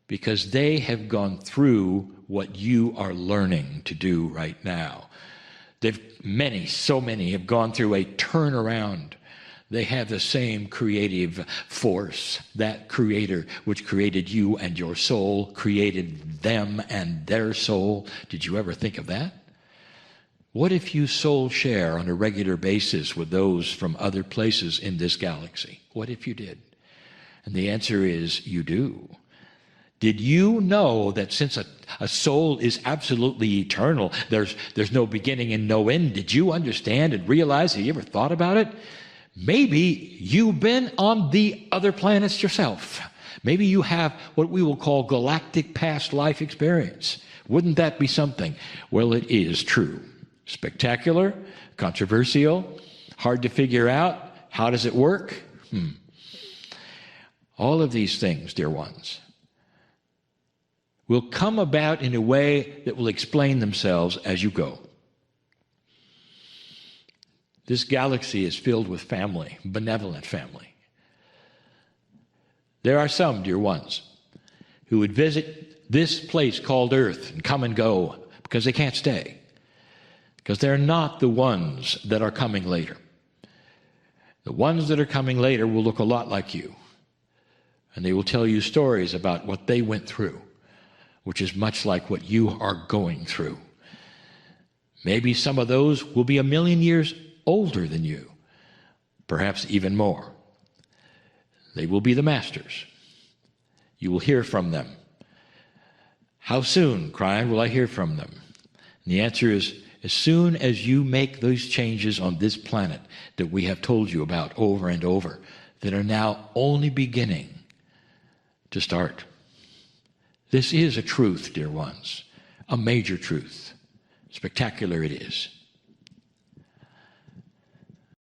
A: because they have gone through what you are learning to do right now. So many have gone through a turnaround. They have the same creative force. That creator which created you and your soul created them and their soul. Did you ever think of that? What if you soul share on a regular basis with those from other places in this galaxy? What if you did? And the answer is you do. Did you know that since a soul is absolutely eternal, there's no beginning and no end? Did you understand and realize? Have you ever thought about it? Maybe you've been on the other planets yourself. Maybe you have what we will call galactic past life experience. Wouldn't that be something? Well, it is true. Spectacular, controversial, hard to figure out. How does it work? All of these things, dear ones, will come about in a way that will explain themselves as you go. This galaxy is filled with family, benevolent family. There are some, dear ones, who would visit this place called Earth and come and go because they can't stay, because they're not the ones that are coming later. The ones that are coming later will look a lot like you, and they will tell you stories about what they went through, which is much like what you are going through. Maybe some of those will be 1,000,000 years older than you, perhaps even more. They will be the masters. You will hear from them. How soon, Kryon, will I hear from them? And the answer is, as soon as you make those changes on this planet that we have told you about over and over, that are now only beginning to start. This is a truth, dear ones, a major truth. Spectacular it is.